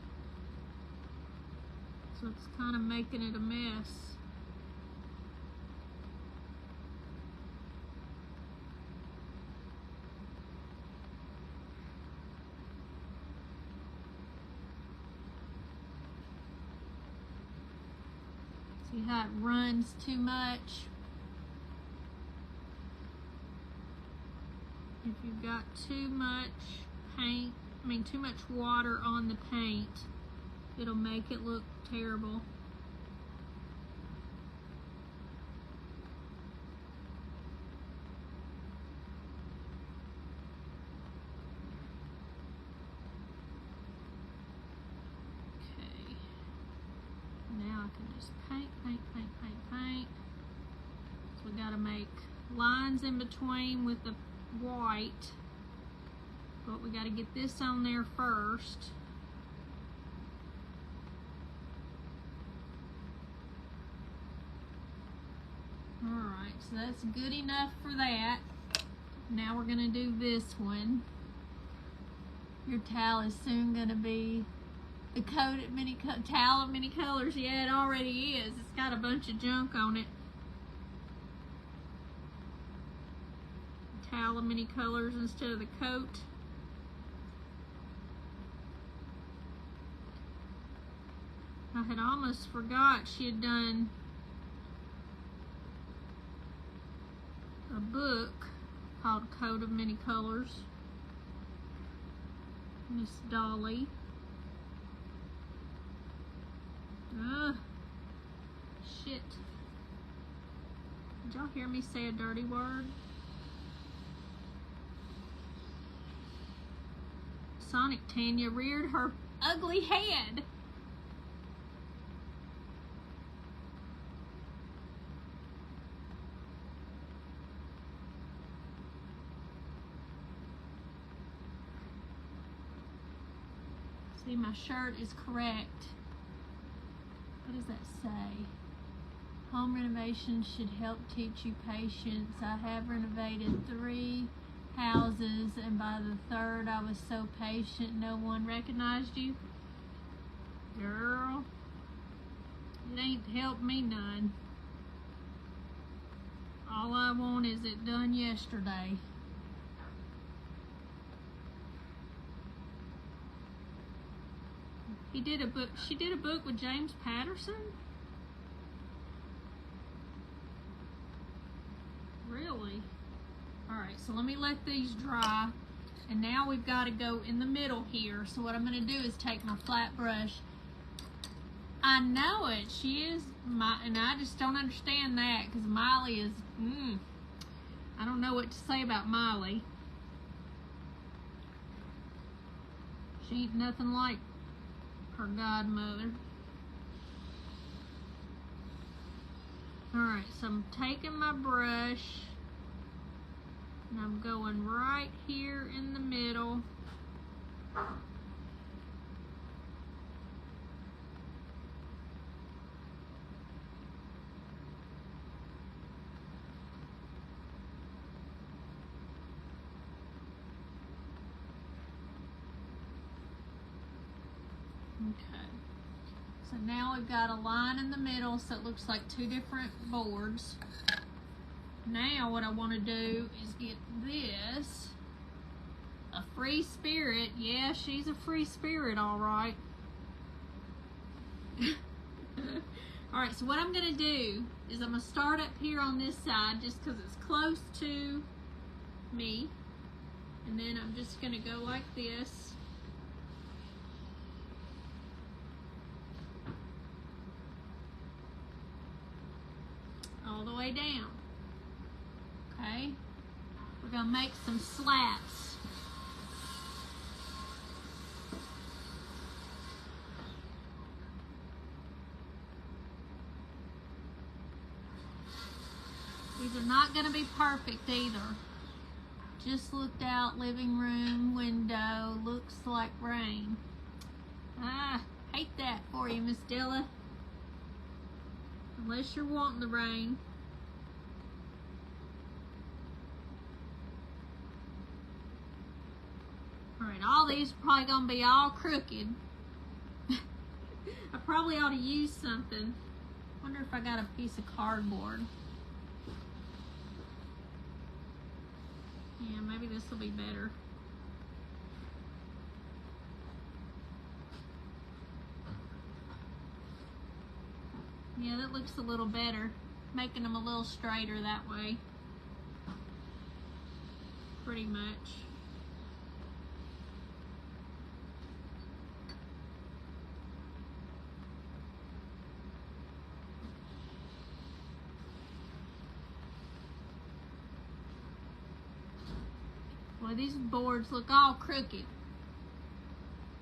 So it's kind of making it a mess. See how it runs too much? If you've got too much paint, too much water on the paint, it'll make it look terrible. Okay. Now I can just paint, paint, paint, paint, paint. So we gotta make lines in between with the white. But we gotta get this on there first. Alright, so that's good enough for that. Now we're going to do this one. Your towel is soon going to be the towel of many colors. Yeah, it already is. It's got a bunch of junk on it. Towel of many colors instead of the coat. I had almost forgot she had done a book called Coat of Many Colors. Miss Dolly. Shit. Did y'all hear me say a dirty word? Sonic Tanya reared her ugly head. See, my shirt is correct. What does that say? Home renovation should help teach you patience. I have renovated 3 houses, and by the 3rd I was so patient no one recognized you. Girl, it ain't helped me none. All I want is it done yesterday. He did a book. She did a book with James Patterson? Really? Alright, so let me let these dry. And now we've got to go in the middle here. So what I'm going to do is take my flat brush. I know it. She is, and I just don't understand that because Miley is, I don't know what to say about Miley. She ain't nothing like her godmother. Alright, so I'm taking my brush and I'm going right here in the middle. Okay, so now we've got a line in the middle so it looks like 2 different boards. Now what I want to do is get this, a free spirit. Yeah, she's a free spirit, all right. All right, so what I'm going to do is I'm going to start up here on this side just because it's close to me. And then I'm just going to go like this. All the way down. Okay, we're going to make some slats. These are not going to be perfect either. Just looked out, living room, window, looks like rain. Ah, hate that for you, Miss Dilla. Unless you're wanting the rain. Alright, all these are probably going to be all crooked. I probably ought to use something. Wonder if I got a piece of cardboard. Yeah, maybe this will be better. Yeah, that looks a little better. Making them a little straighter that way. Pretty much. Well, these boards look all crooked.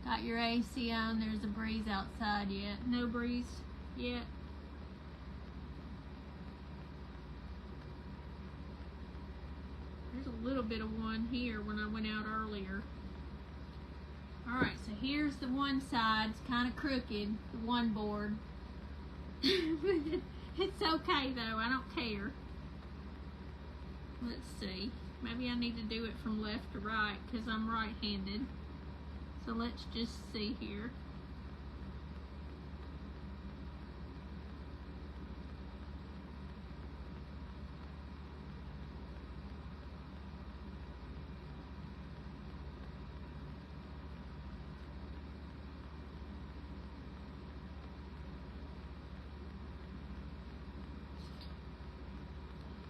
Got your AC on. There's a breeze outside yet. No breeze yet. There's a little bit of one here when I went out earlier. Alright, so here's the one side. It's kind of crooked, the one board. It's okay though, I don't care. Let's see. Maybe I need to do it from left to right because I'm right-handed. So let's just see here.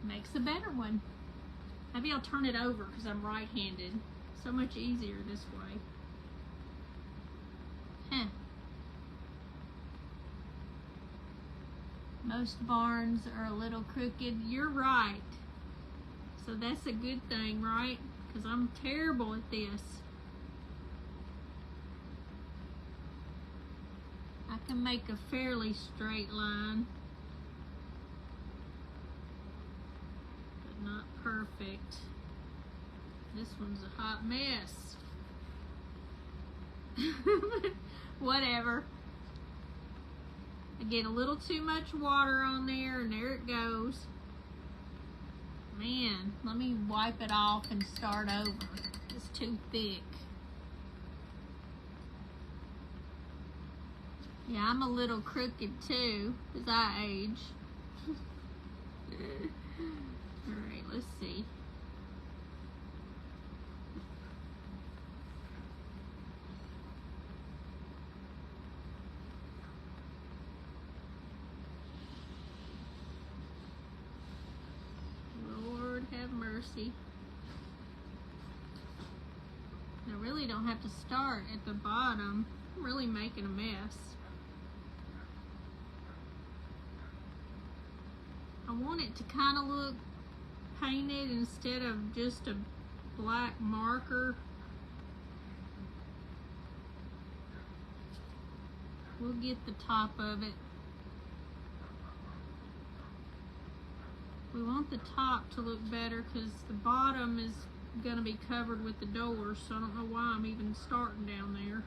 Makes a better one. Maybe I'll turn it over because I'm right-handed. So much easier this way. Huh. Most barns are a little crooked. You're right. So that's a good thing, right? Because I'm terrible at this. I can make a fairly straight line. Not perfect. This one's a hot mess. Whatever. I get a little too much water on there and there it goes. Man, let me wipe it off and start over. It's too thick. Yeah, I'm a little crooked too as I age. Alright, let's see. Lord have mercy. I really don't have to start at the bottom. I'm really making a mess. I want it to kind of look painted instead of just a black marker. We'll get the top of it. We want the top to look better because the bottom is going to be covered with the doors, so I don't know why I'm even starting down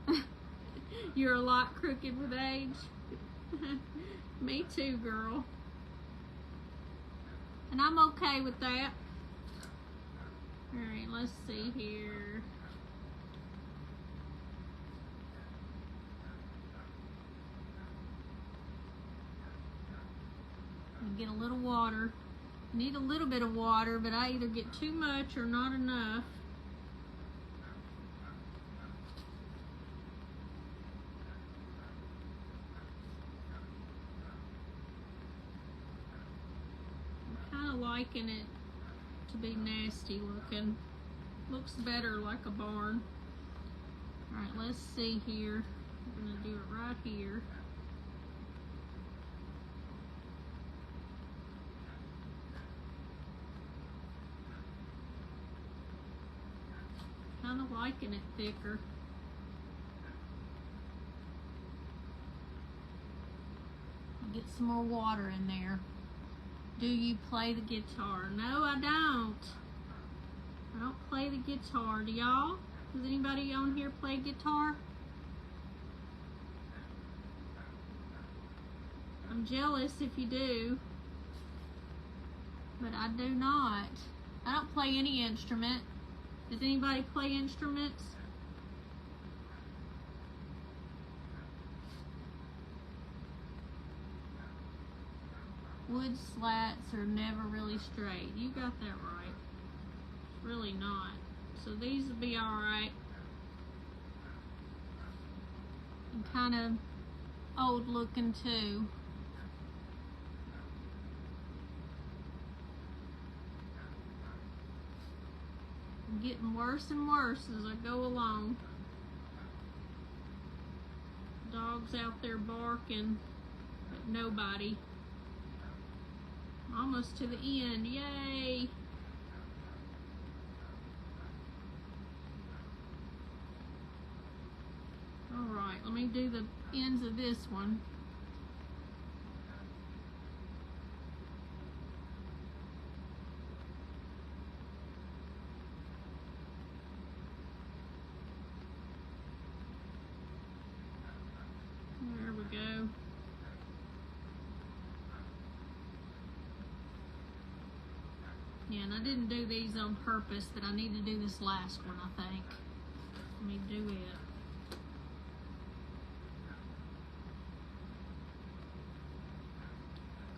there. You're a lot crooked with age. Me too, girl. And I'm okay with that. Alright, let's see here. Get a little water. I need a little bit of water, but I either get too much or not enough. Liking it to be nasty looking. Looks better like a barn. Alright, let's see here. I'm going to do it right here. Kind of liking it thicker. Get some more water in there. Do you play the guitar? No, I don't. I don't play the guitar. Do y'all? Does anybody on here play guitar? I'm jealous if you do. But I do not. I don't play any instrument. Does anybody play instruments? Wood slats are never really straight. You got that right. It's really not. So these will be alright. And kind of old looking too. I'm getting worse and worse as I go along. Dogs out there barking at nobody. Almost to the end, yay! Alright, let me do the ends of this one. There we go. And I didn't do these on purpose, but I need to do this last one, I think. Let me do it.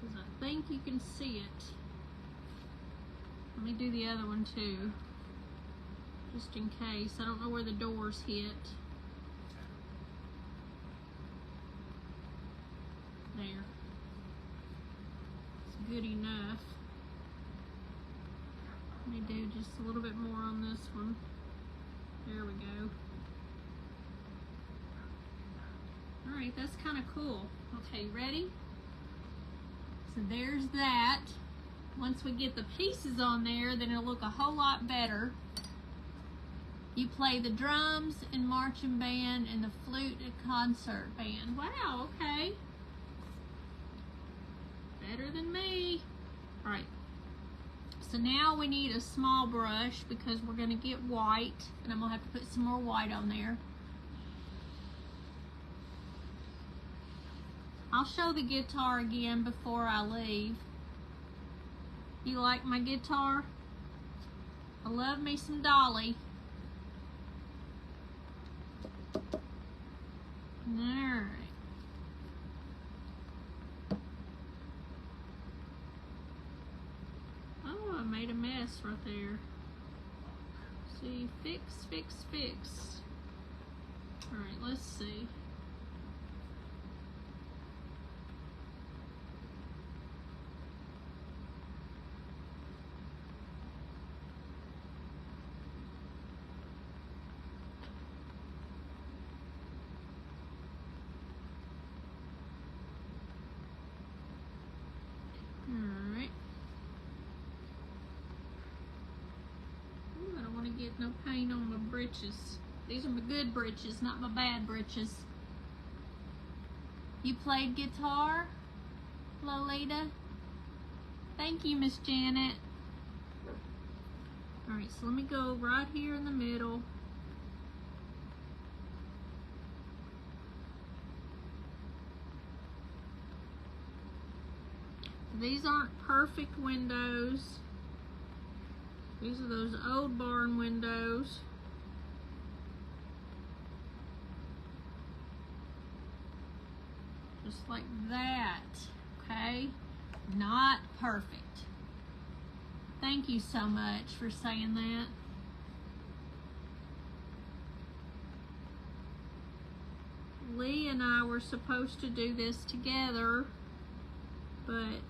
Because I think you can see it. Let me do the other one too, just in case. I don't know where the doors hit. There. It's good enough. Let me do just a little bit more on this one. There we go. Alright, that's kind of cool. Okay, ready? So there's that. Once we get the pieces on there, then it'll look a whole lot better. You play the drums in marching band and the flute at concert band. Wow, okay. Better than me. All right. So now we need a small brush because we're going to get white, and I'm going to have to put some more white on there. I'll show the guitar again before I leave. You like my guitar? I love me some Dolly. Alright. Oh, I made a mess right there. See, fix, fix, fix. Alright, let's see. Get no paint on my britches. These are my good britches, not my bad britches. You played guitar, Lolita? Thank you, Miss Janet. Alright, so let me go right here in the middle. These aren't perfect windows. These are those old barn windows. Just like that, okay? Not perfect. Thank you so much for saying that. Lee and I were supposed to do this together, but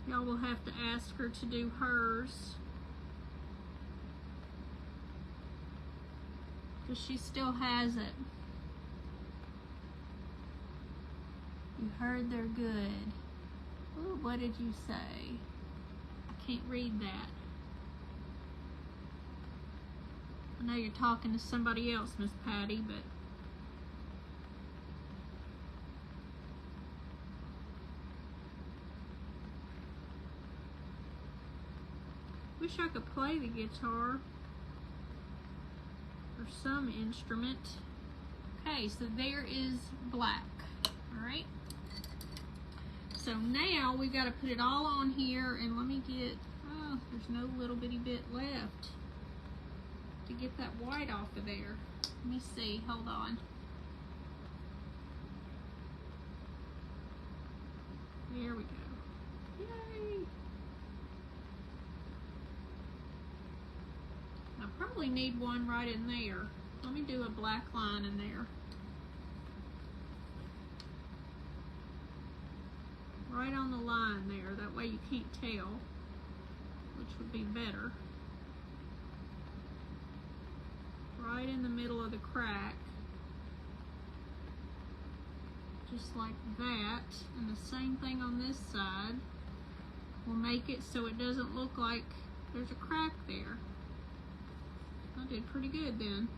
y'all will have to ask her to do hers, because she still has it. You heard they're good. Ooh, what did you say? I can't read that. I know you're talking to somebody else, Miss Patty, but wish I could play the guitar or some instrument. Okay, so there is black. Alright. So now we've got to put it all on here, and let me get, oh, there's no little bitty bit left to get that white off of there. Let me see, hold on. There we go. Yay! I probably need one right in there. Let me do a black line in there. Right on the line there, that way you can't tell, which would be better. Right in the middle of the crack. Just like that. And the same thing on this side. We'll make it so it doesn't look like there's a crack there. I did pretty good then.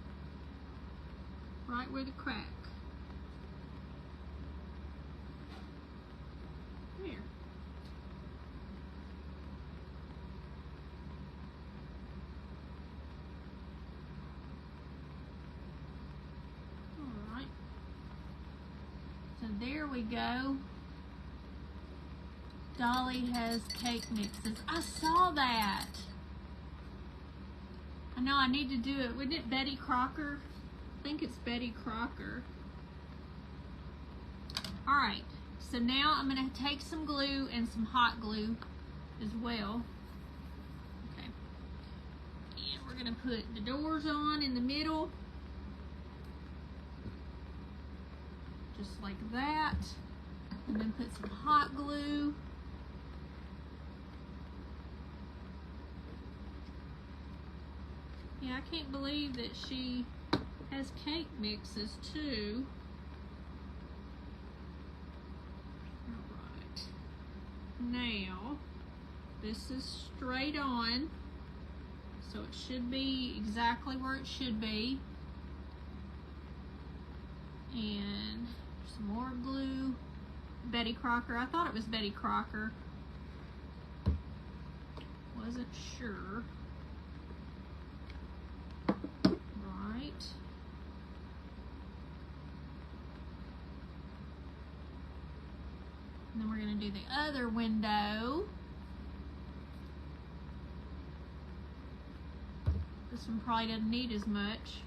Right where the crack. There. Alright. So there we go. Dolly has cake mixes. I saw that. I know I need to do it. Wasn't it Betty Crocker? I think it's Betty Crocker. Alright, so now I'm going to take some glue and some hot glue as well. Okay. And we're going to put the doors on in the middle. Just like that. And then put some hot glue. Yeah, I can't believe that she has cake mixes too. Alright. Now, this is straight on, so it should be exactly where it should be. And some more glue. Betty Crocker. I thought it was Betty Crocker. Wasn't sure. Right. And then we're going to do the other window. This one probably doesn't need as much.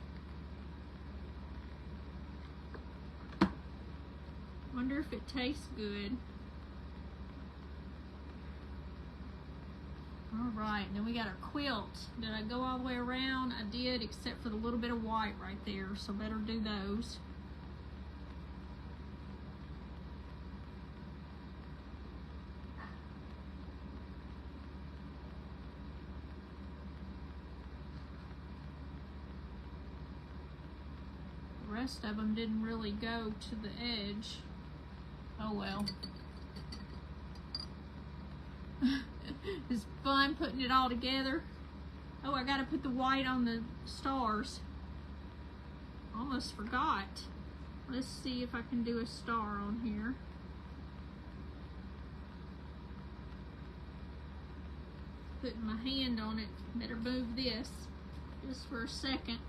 Wonder if it tastes good. Alright, then we got our quilt. Did I go all the way around? I did, except for the little bit of white right there, so better do those. The rest of them didn't really go to the edge. Oh well. It's fun putting it all together. Oh, I gotta put the white on the stars. Almost forgot. Let's see if I can do a star on here. Putting my hand on it. Better move this just for a second.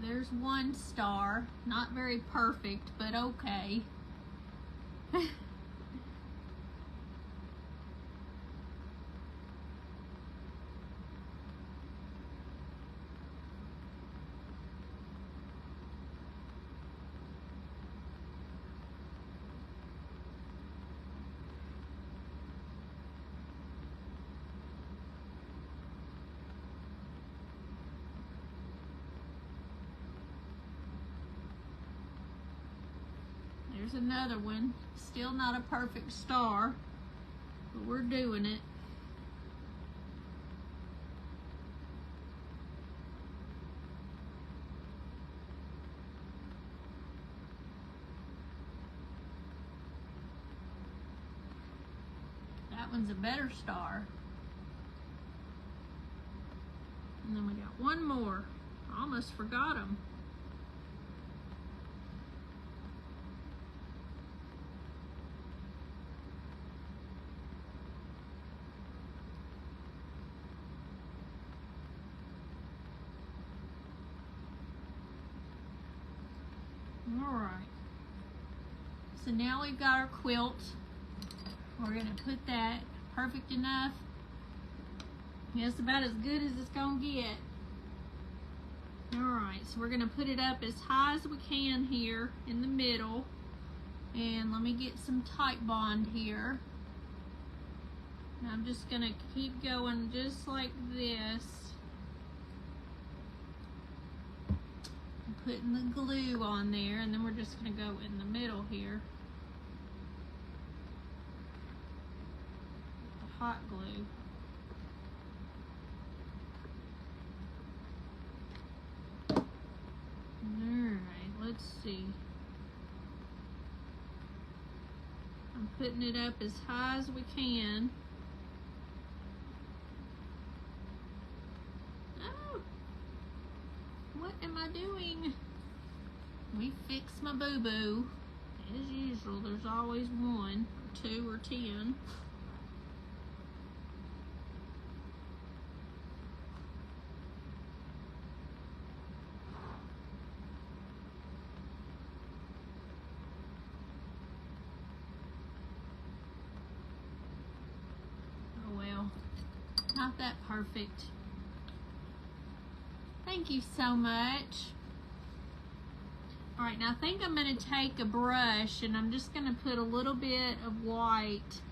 There's one star. Not very perfect, but okay. There's another one. Still not a perfect star, but we're doing it. That one's a better star. And then we got one more. I almost forgot them. Alright, so now we've got our quilt. We're going to put that perfect enough. It's about as good as it's going to get. Alright, so we're going to put it up as high as we can here in the middle. And let me get some Titebond here. And I'm just going to keep going just like this. Putting the glue on there, and then we're just going to go in the middle here. The hot glue. Alright, let's see. I'm putting it up as high as we can. What am I doing? Let me fix my boo-boo. As usual, there's always one. 2 or 10. Oh well, not that perfect. Thank you so much. All right, now I think I'm going to take a brush and I'm just going to put a little bit of white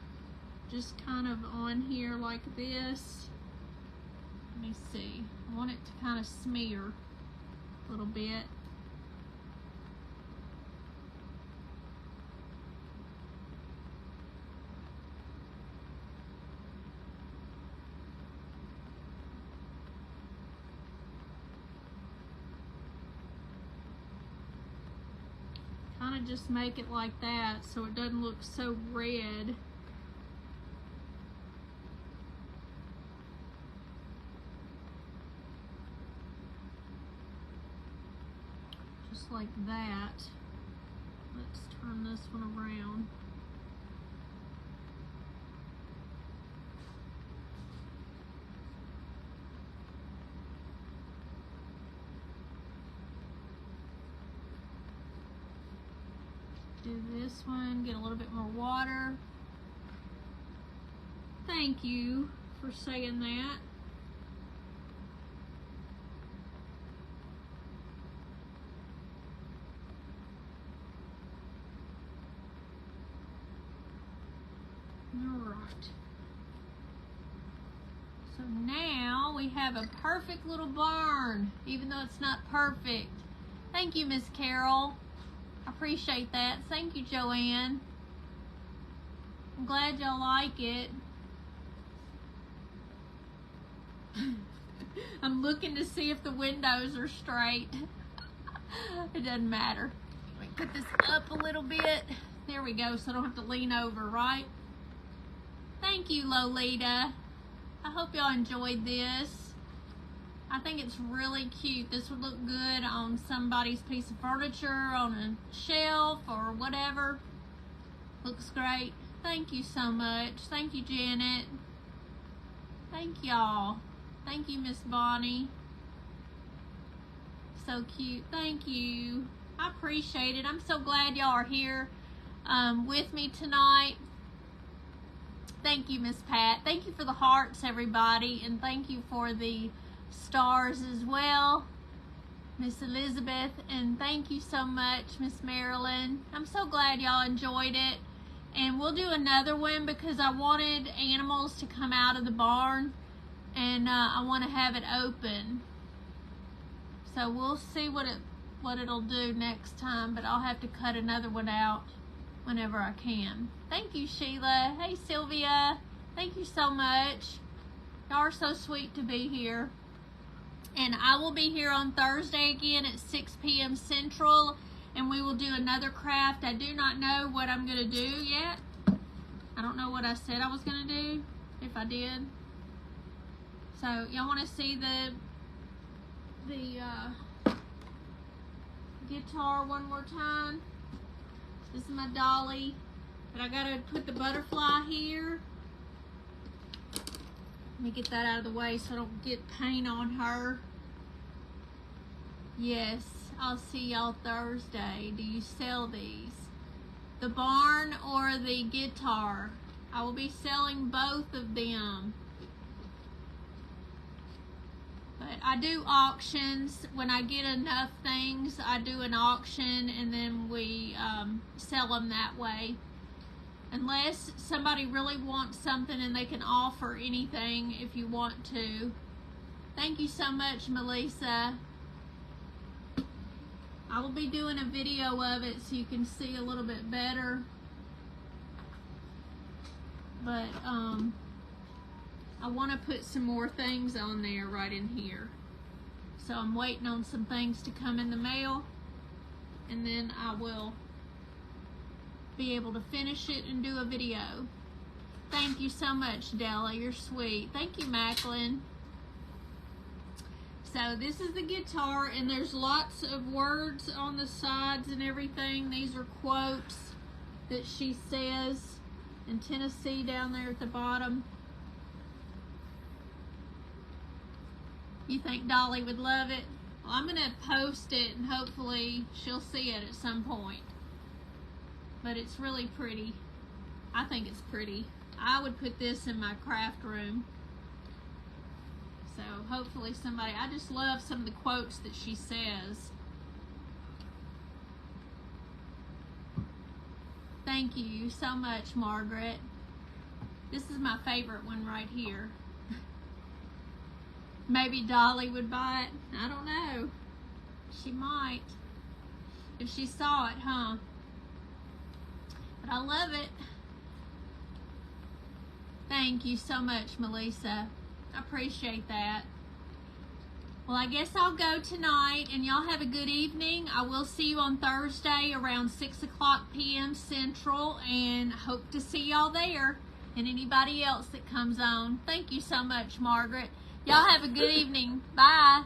just kind of on here like this. Let me see. I want it to kind of smear a little bit. Kind of just make it like that so it doesn't look so red. Just like that. Let's turn this one around. Do this one, get a little bit more water. Thank you for saying that. All right. So now we have a perfect little barn, even though it's not perfect. Thank you, Miss Carol. I appreciate that. Thank you, Joanne. I'm glad y'all like it. I'm looking to see if the windows are straight. It doesn't matter. Let me put this up a little bit. There we go, so I don't have to lean over, right? Thank you, Lolita. I hope y'all enjoyed this. I think it's really cute. This would look good on somebody's piece of furniture, on a shelf or whatever. Looks great. Thank you so much. Thank you, Janet. Thank y'all. Thank you, Miss Bonnie. So cute. Thank you. I appreciate it. I'm so glad y'all are here with me tonight. Thank you, Miss Pat. Thank you for the hearts, everybody, and thank you for the stars as well, Miss Elizabeth, and thank you so much, Miss Marilyn. I'm so glad y'all enjoyed it, and we'll do another one because I wanted animals to come out of the barn, and I want to have it open. So we'll see what it'll do next time, but I'll have to cut another one out whenever I can. Thank you, Sheila. Hey, Sylvia. Thank you so much. Y'all are so sweet to be here. And I will be here on Thursday again at 6 p.m. Central, and we will do another craft. I do not know what I'm going to do yet. I don't know what I said I was going to do, if I did. So, y'all want to see the guitar one more time? This is my dolly, but I got to put the butterfly here. Let me get that out of the way so I don't get paint on her. Yes, I'll see y'all Thursday. Do you sell these? The barn or the guitar? I will be selling both of them. But I do auctions. When I get enough things, I do an auction and then we sell them that way. Unless somebody really wants something and they can offer anything if you want to. Thank you so much, Melissa. I will be doing a video of it so you can see a little bit better. But I want to put some more things on there right in here. So I'm waiting on some things to come in the mail, and then I will be able to finish it and do a video. Thank you so much, Della. You're sweet. Thank you, Macklin. So this is the guitar, and there's lots of words on the sides and everything. These are quotes that she says. And Tennessee down there at the bottom. You think Dolly would love it? Well, I'm gonna post it and hopefully she'll see it at some point. But it's really pretty. I think it's pretty. I would put this in my craft room. So hopefully somebody, I just love some of the quotes that she says. Thank you so much, Margaret. This is my favorite one right here. Maybe Dolly would buy it. I don't know. She might. If she saw it, huh? But I love it. Thank you so much, Melissa. I appreciate that. Well, I guess I'll go tonight, and y'all have a good evening. I will see you on Thursday around 6 o'clock p.m. Central, and hope to see y'all there, and anybody else that comes on. Thank you so much, Margaret. Y'all have a good evening. Bye.